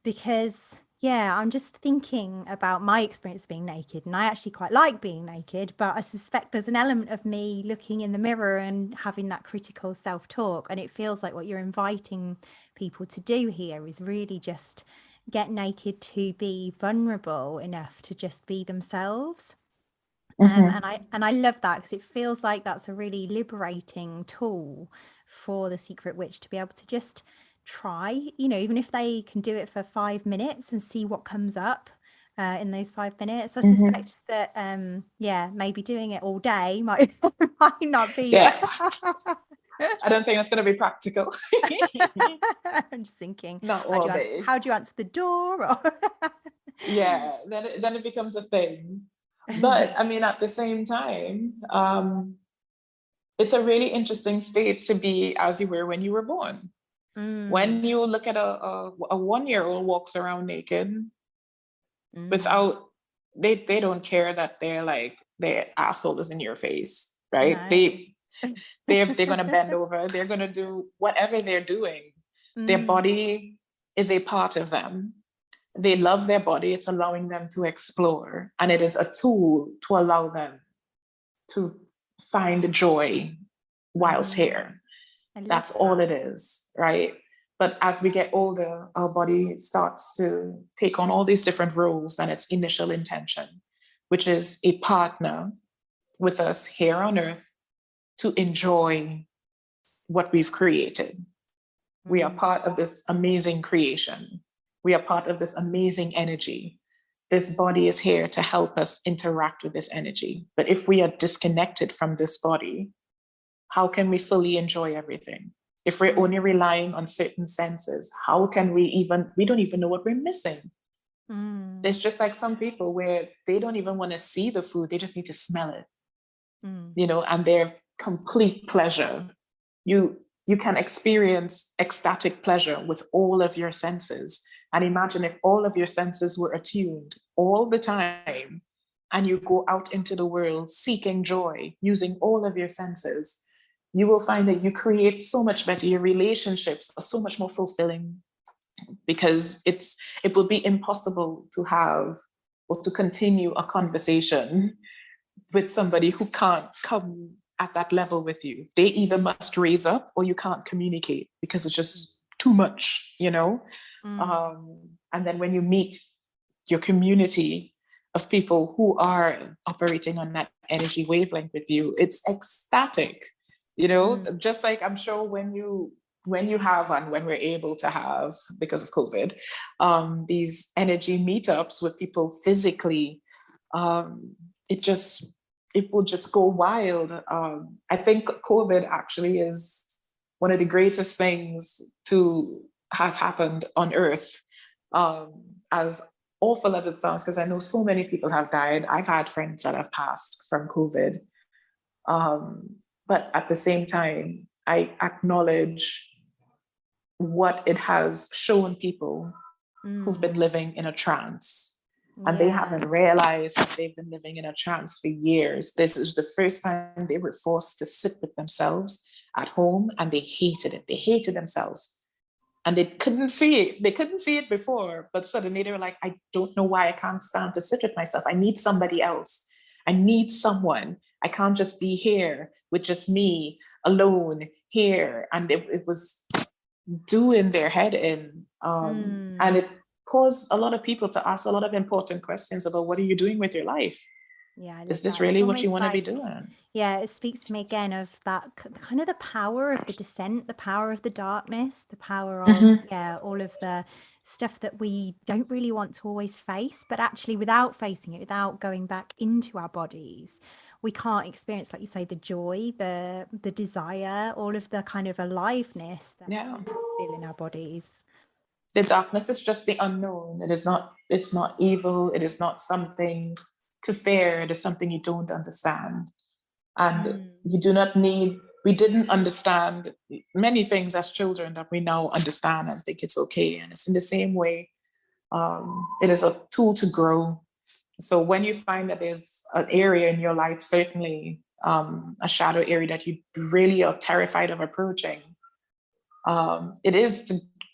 Because I'm just thinking about my experience of being naked, and I actually quite like being naked, but I suspect there's an element of me looking in the mirror and having that critical self-talk. And it feels like what you're inviting people to do here is really just get naked, to be vulnerable enough to just be themselves. And I love that, because it feels like that's a really liberating tool for the secret witch to be able to just try, even if they can do it for 5 minutes and see what comes up. in those 5 minutes. I Mhm. suspect that, maybe doing it all day might might not be. Yeah, I don't think that's going to be practical. I'm just thinking, Not all day. how do you answer the door? Or Yeah, then it becomes a thing. But I mean, at the same time, it's a really interesting state to be as you were when you were born. When you look at a 1-year-old walks around naked without, they don't care that their asshole is in your face, right? No. They're gonna bend over, they're gonna do whatever they're doing. Their body is a part of them. They love their body, it's allowing them to explore, and it is a tool to allow them to find joy whilst here. I love That's all that. it is, right? But as we get older, our body starts to take on all these different roles than its initial intention, which is a partner with us here on earth to enjoy what we've created. We are part of this amazing creation. We are part of this amazing energy. This body is here to help us interact with this energy. But if we are disconnected from this body, how can we fully enjoy everything? If we're only relying on certain senses, how can we don't even know what we're missing. There's just like some people where they don't even want to see the food, they just need to smell it, and their complete pleasure. You can experience ecstatic pleasure with all of your senses. And imagine if all of your senses were attuned all the time, and you go out into the world seeking joy using all of your senses, you will find that you create so much better. Your relationships are so much more fulfilling, because it will be impossible to have or to continue a conversation with somebody who can't come at that level with you. They either must raise up or you can't communicate because it's just too much. And then when you meet your community of people who are operating on that energy wavelength with you, it's ecstatic. Just like I'm sure when you have, and when we're able to have, because of COVID, these energy meetups with people physically, it will just go wild. I think COVID actually is one of the greatest things to have happened on Earth. As awful as it sounds, because I know so many people have died. I've had friends that have passed from COVID. But at the same time, I acknowledge what it has shown people who've been living in a trance. And they haven't realized that they've been living in a trance for years. This is the first time they were forced to sit with themselves at home, and they hated it. They hated themselves. And they couldn't see it. They couldn't see it before, but suddenly they were like, I don't know why I can't stand to sit with myself. I need somebody else. I need someone. I can't just be here with just me alone here. And it was doing their head in. And it caused a lot of people to ask a lot of important questions about, what are you doing with your life? Yeah, I love Is this that. It's really what you almost want to be like, doing? yeah, it speaks to me again of that kind of the power of the descent, the power of the darkness, the power of, all of the stuff that we don't really want to always face, but actually without facing it, without going back into our bodies, we can't experience, like you say, the joy, the desire, all of the kind of aliveness that Yeah. we feel in our bodies. The darkness is just the unknown. It's not evil. It is not something to fear. It is something you don't understand. And you do not need, we didn't understand many things as children that we now understand and think it's okay. And it's in the same way, it is a tool to grow. So when you find that there's an area in your life, certainly a shadow area that you really are terrified of approaching,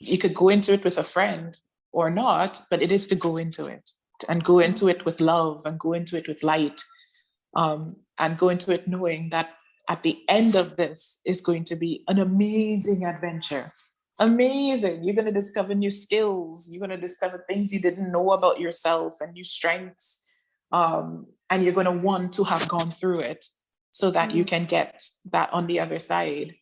you could go into it with a friend or not, but it is to go into it and go into it with love and go into it with light, and go into it knowing that at the end of this is going to be an amazing adventure. Amazing. You're going to discover new skills. You're going to discover things you didn't know about yourself and new strengths. And you're going to want to have gone through it so that you can get that on the other side.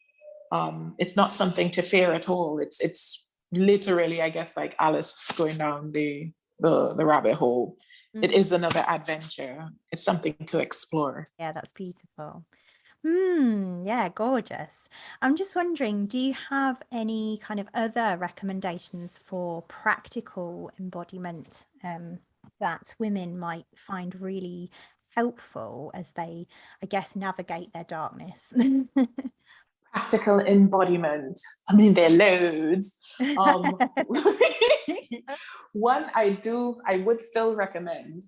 It's not something to fear at all. It's literally, I guess, like Alice going down the the rabbit hole. It Mm. is another adventure. It's something to explore. Yeah, that's beautiful. Yeah, gorgeous. I'm just wondering, do you have any kind of other recommendations for practical embodiment that women might find really helpful as they, I guess, navigate their darkness? Practical embodiment. I mean, there are loads. One I would still recommend.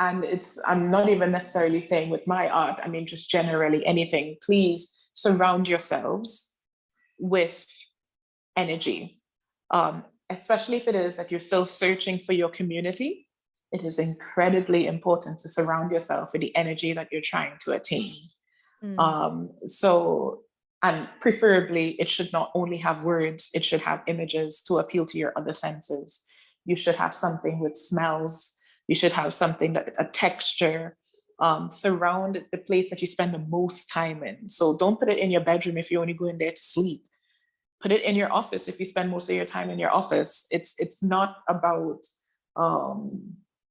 And I'm not even necessarily saying with my art, I mean, just generally anything. Please surround yourselves with energy. Especially if it is that you're still searching for your community, it is incredibly important to surround yourself with the energy that you're trying to attain. And preferably, it should not only have words, it should have images to appeal to your other senses. You should have something with smells. You should have something that a texture. Surround the place that you spend the most time in. So don't put it in your bedroom if you only go in there to sleep. Put it in your office if you spend most of your time in your office. It's not about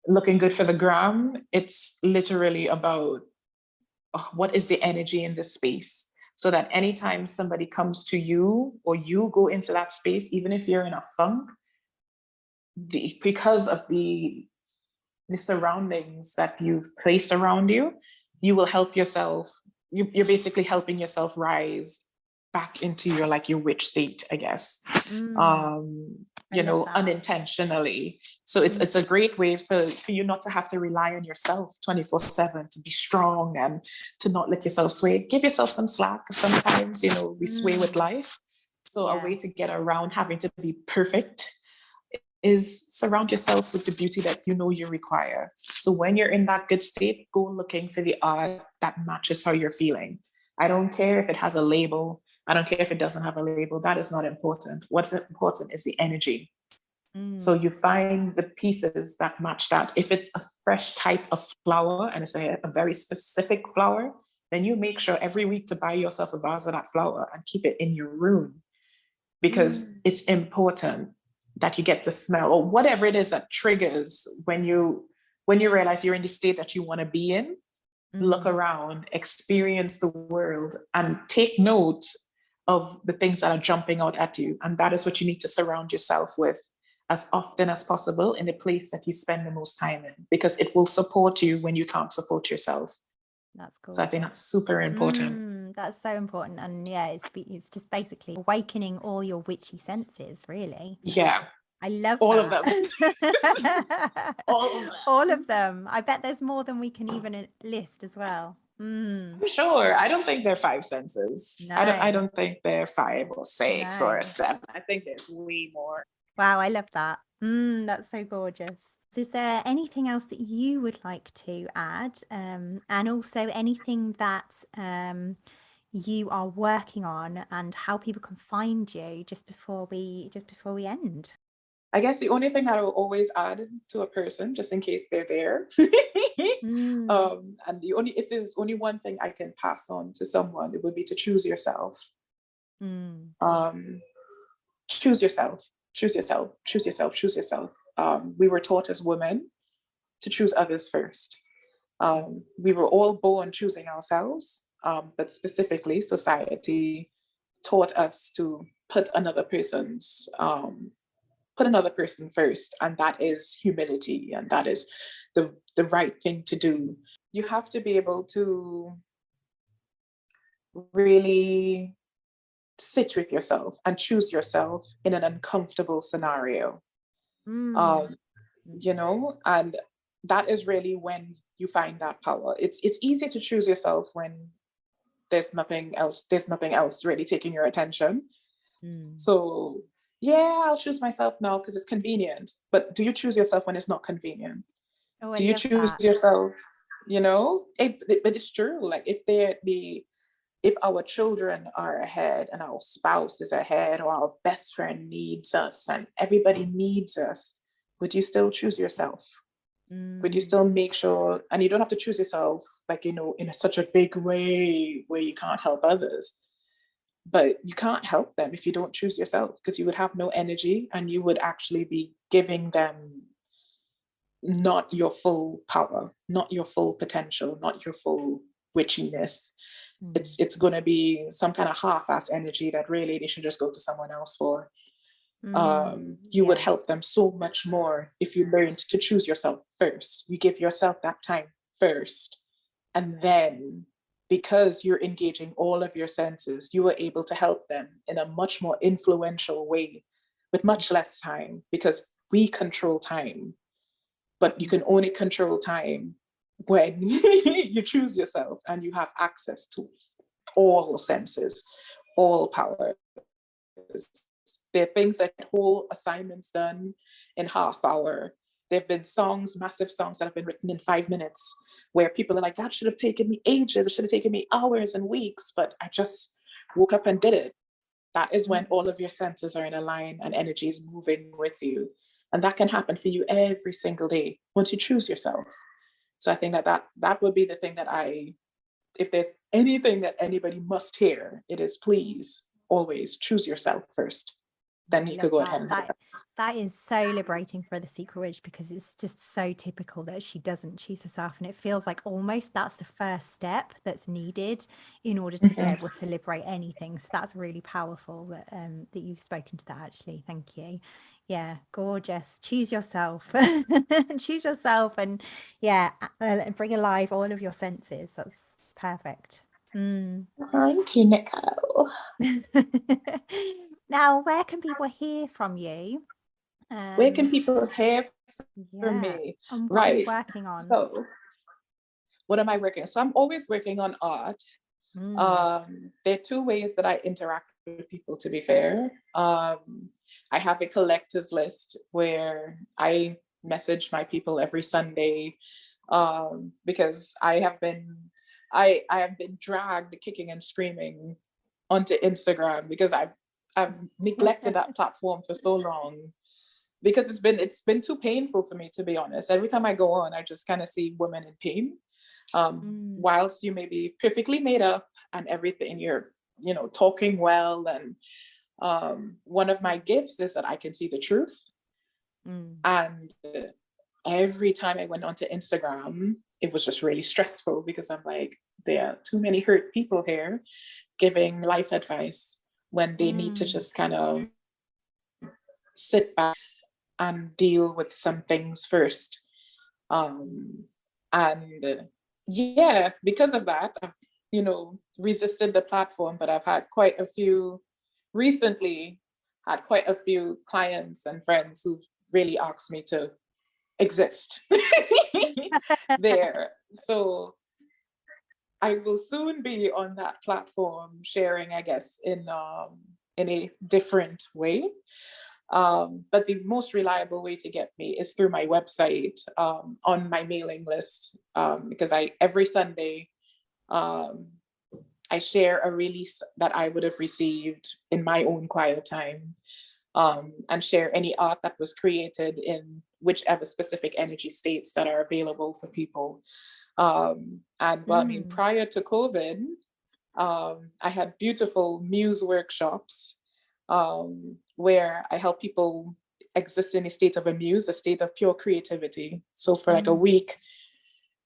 looking good for the gram. It's literally about what is the energy in this space, so that anytime somebody comes to you or you go into that space, even if you're in a funk, because of the surroundings that you've placed around you, you will help yourself. You're basically helping yourself rise back into your witch state, I guess. Unintentionally. So it's a great way for you not to have to rely on yourself 24/7 to be strong and to not let yourself sway. Give yourself some slack. Sometimes, we sway with life. So a way to get around having to be perfect is surround yourself with the beauty that you require. So when you're in that good state, go looking for the art that matches how you're feeling. I don't care if it has a label. I don't care if it doesn't have a label. That is not important. What's important is the energy. So you find the pieces that match that. If it's a fresh type of flower and it's a very specific flower, then you make sure every week to buy yourself a vase of that flower and keep it in your room, because it's important that you get the smell or whatever it is that triggers when you realize you're in the state that you want to be in. Look around, experience the world, and take note of the things that are jumping out at you. And that is what you need to surround yourself with as often as possible in the place that you spend the most time in, because it will support you when you can't support yourself. That's cool. So I think that's super important. That's so important. And yeah, it's just basically awakening all your witchy senses, really. Yeah. I love all that. of them. All of them. All of them. I bet there's more than we can even list as well. I'm sure. I don't think they're 5 senses. No. I don't think they're 5 or 6 No. or 7. I think there's way more. Wow, I love that. That's so gorgeous. Is there anything else that you would like to add? And also anything that you are working on and how people can find you just before we end? I guess the only thing that I will always add to a person, just in case they're there, and if there's only one thing I can pass on to someone, it would be to choose yourself. Choose yourself. Choose yourself. Choose yourself. Choose yourself. We were taught as women to choose others first. We were all born choosing ourselves, but specifically society taught us to put another person first, and that is humility, and that is the right thing to do. You have to be able to really sit with yourself and choose yourself in an uncomfortable scenario. And that is really when you find that power. It's easy to choose yourself when there's nothing else really taking your attention. So yeah, I'll choose myself now because it's convenient. But do you choose yourself when it's not convenient? Do you choose yourself? But it's true. Like if our children are ahead and our spouse is ahead, or our best friend needs us and everybody needs us, would you still choose yourself? Would you still make sure? And you don't have to choose yourself in such a big way where you can't help others. but you can't help them if you don't choose yourself, because you would have no energy and you would actually be giving them not your full power, not your full potential, not your full witchiness. It's going to be some kind of half-ass energy that really they should just go to someone else for. You would help them so much more if you learned to choose yourself first. You give yourself that time first, and then, because you're engaging all of your senses, you are able to help them in a much more influential way with much less time, because we control time, but you can only control time when you choose yourself and you have access to all senses, all powers. There are things that whole assignments done in half hour. There have been songs, massive songs that have been written in 5 minutes, where people are like, that should have taken me ages. It should have taken me hours and weeks, but I just woke up and did it. That is when all of your senses are in a line and energy is moving with you. And that can happen for you every single day once you choose yourself. So I think that would be the thing that if there's anything that anybody must hear, it is, please always choose yourself first. Then you could go ahead and that is so liberating for the Secret Witch, because it's just so typical that she doesn't choose herself, and it feels like almost that's the first step that's needed in order to be able to liberate anything. So that's really powerful that you've spoken to that, actually. Thank you. Yeah, gorgeous. Choose yourself. Choose yourself, and bring alive all of your senses. That's perfect. Thank you, Nicole. Now, where can people hear from you? Where can people hear from me? And what are you working on? So, what am I working on? So, I'm always working on art. There are 2 ways that I interact with people, to be fair. I have a collectors list where I message my people every Sunday, because I have been dragged kicking and screaming onto Instagram, because I've neglected that platform for so long, because it's been too painful for me, to be honest. Every time I go on, I just kind of see women in pain. Whilst you may be perfectly made up and everything, you're talking well, and one of my gifts is that I can see the truth. And every time I went onto Instagram, it was just really stressful, because I'm like, there are too many hurt people here giving life advice when they need to just kind of sit back and deal with some things first. Because of that, I've resisted the platform, but I've had recently had quite a few clients and friends who've really asked me to exist there. So I will soon be on that platform, sharing, I guess, in a different way. But the most reliable way to get me is through my website, on my mailing list, because every Sunday I share a release that I would have received in my own quiet time, and share any art that was created in whichever specific energy states that are available for people. Prior to COVID, I had beautiful muse workshops, where I help people exist in a state of a muse, a state of pure creativity. So for like a week,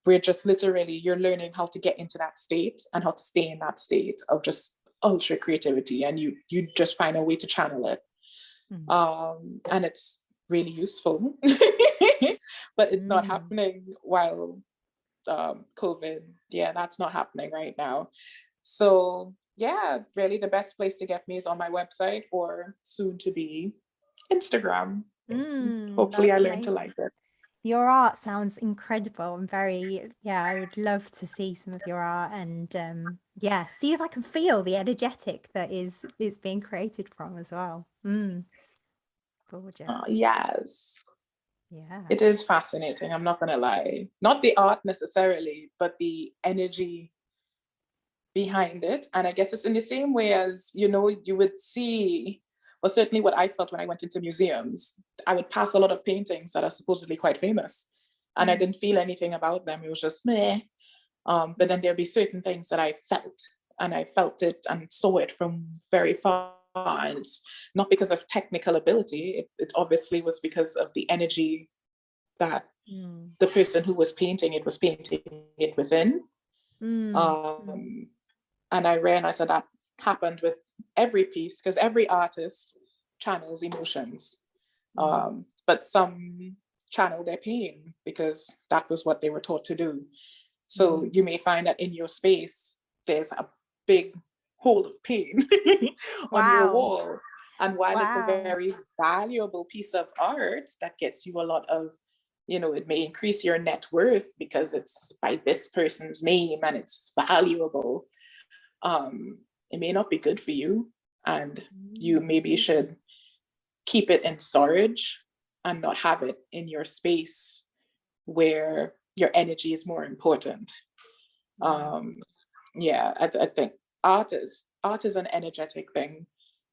we're just literally, you're learning how to get into that state and how to stay in that state of just ultra creativity, and you just find a way to channel it. And it's really useful, but it's not happening while COVID. That's not happening right now. So really the best place to get me is on my website, or soon to be Instagram. Hopefully I learn to like it. Your art sounds incredible and very, I would love to see some of your art, and see if I can feel the energetic that is being created from as well. Gorgeous. Yes. Yeah. It is fascinating, I'm not gonna lie. Not the art necessarily, but the energy behind it. And I guess it's in the same way as, you would see, or certainly what I felt when I went into museums, I would pass a lot of paintings that are supposedly quite famous, and I didn't feel anything about them. It was just meh. But then there'd be certain things that I felt, and I felt it and saw it from very far. And it's not because of technical ability. It obviously was because of the energy that the person who was painting it was painting it within. And I realized that happened with every piece, because every artist channels emotions. But some channel their pain because that was what they were taught to do. So you may find that in your space, there's a big hole of pain on your wall. And while it's a very valuable piece of art that gets you a lot of, it may increase your net worth because it's by this person's name and it's valuable, it may not be good for you. And you maybe should keep it in storage and not have it in your space where your energy is more important. I think art is an energetic thing,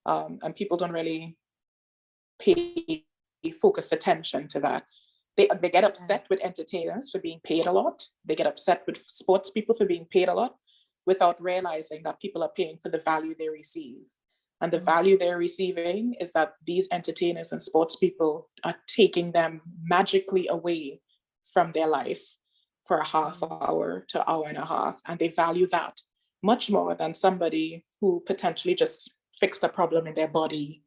and people don't really pay focused attention to that. They get upset with entertainers for being paid a lot. They get upset with sports people for being paid a lot, without realizing that people are paying for the value they receive. And the value they're receiving is that these entertainers and sports people are taking them magically away from their life for a half hour to hour and a half. And they value that much more than somebody who potentially just fixed a problem in their body,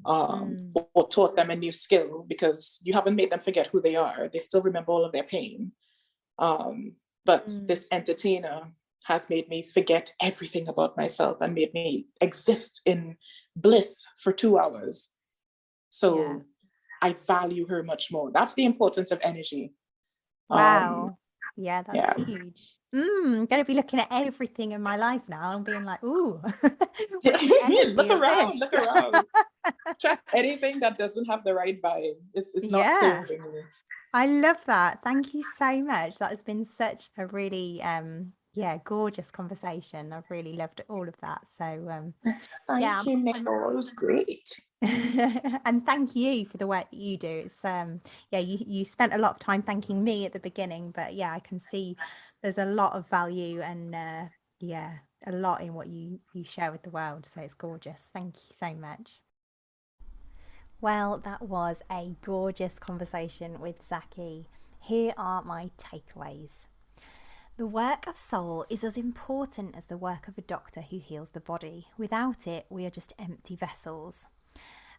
or taught them a new skill, because you haven't made them forget who they are. They still remember all of their pain. But this entertainer has made me forget everything about myself and made me exist in bliss for 2 hours. So I value her much more. That's the importance of energy. Wow. That's huge. I'm going to be looking at everything in my life now and being like, ooh, look around. Check anything that doesn't have the right vibe. It's not serving you. I love that. Thank you so much. That has been such a really gorgeous conversation. I've really loved all of that. So thank you, Nicole. It was great. And thank you for the work that you do. It's you spent a lot of time thanking me at the beginning, but I can see there's a lot of value and a lot in what you share with the world. So it's gorgeous. Thank you so much. Well, that was a gorgeous conversation with Zaki. Here are my takeaways. The work of soul is as important as the work of a doctor who heals the body. Without it, we are just empty vessels.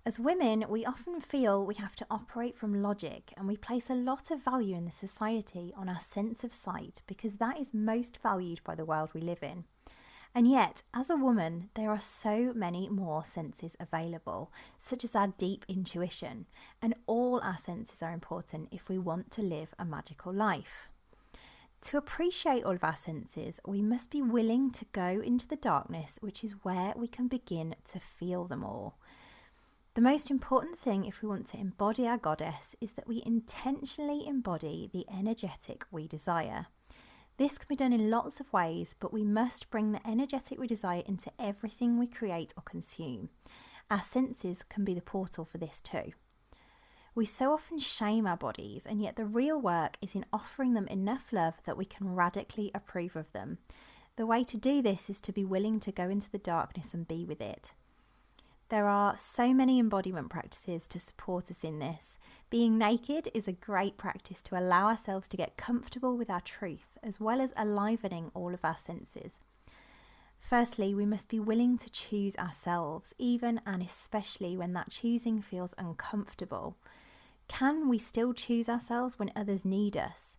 As women, we often feel we have to operate from logic, and we place a lot of value in the society on our sense of sight because that is most valued by the world we live in. And yet, as a woman, there are so many more senses available, such as our deep intuition, and all our senses are important if we want to live a magical life. To appreciate all of our senses, we must be willing to go into the darkness, which is where we can begin to feel them all. The most important thing if we want to embody our goddess is that we intentionally embody the energetic we desire. This can be done in lots of ways, but we must bring the energetic we desire into everything we create or consume. Our senses can be the portal for this too. We so often shame our bodies, and yet the real work is in offering them enough love that we can radically approve of them. The way to do this is to be willing to go into the darkness and be with it. There are so many embodiment practices to support us in this. Being naked is a great practice to allow ourselves to get comfortable with our truth, as well as enlivening all of our senses. Firstly, we must be willing to choose ourselves, even and especially when that choosing feels uncomfortable. Can we still choose ourselves when others need us?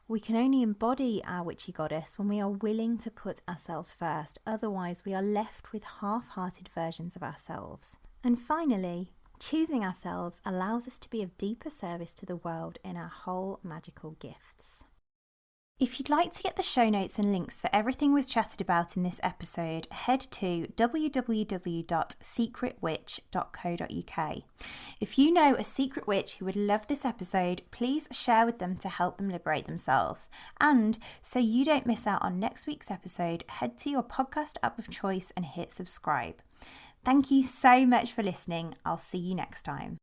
We can only embody our witchy goddess when we are willing to put ourselves first. Otherwise, we are left with half-hearted versions of ourselves. And finally, choosing ourselves allows us to be of deeper service to the world in our whole magical gifts. If you'd like to get the show notes and links for everything we've chatted about in this episode, head to www.secretwitch.co.uk. If you know a secret witch who would love this episode, please share with them to help them liberate themselves. And so you don't miss out on next week's episode, head to your podcast app of choice and hit subscribe. Thank you so much for listening. I'll see you next time.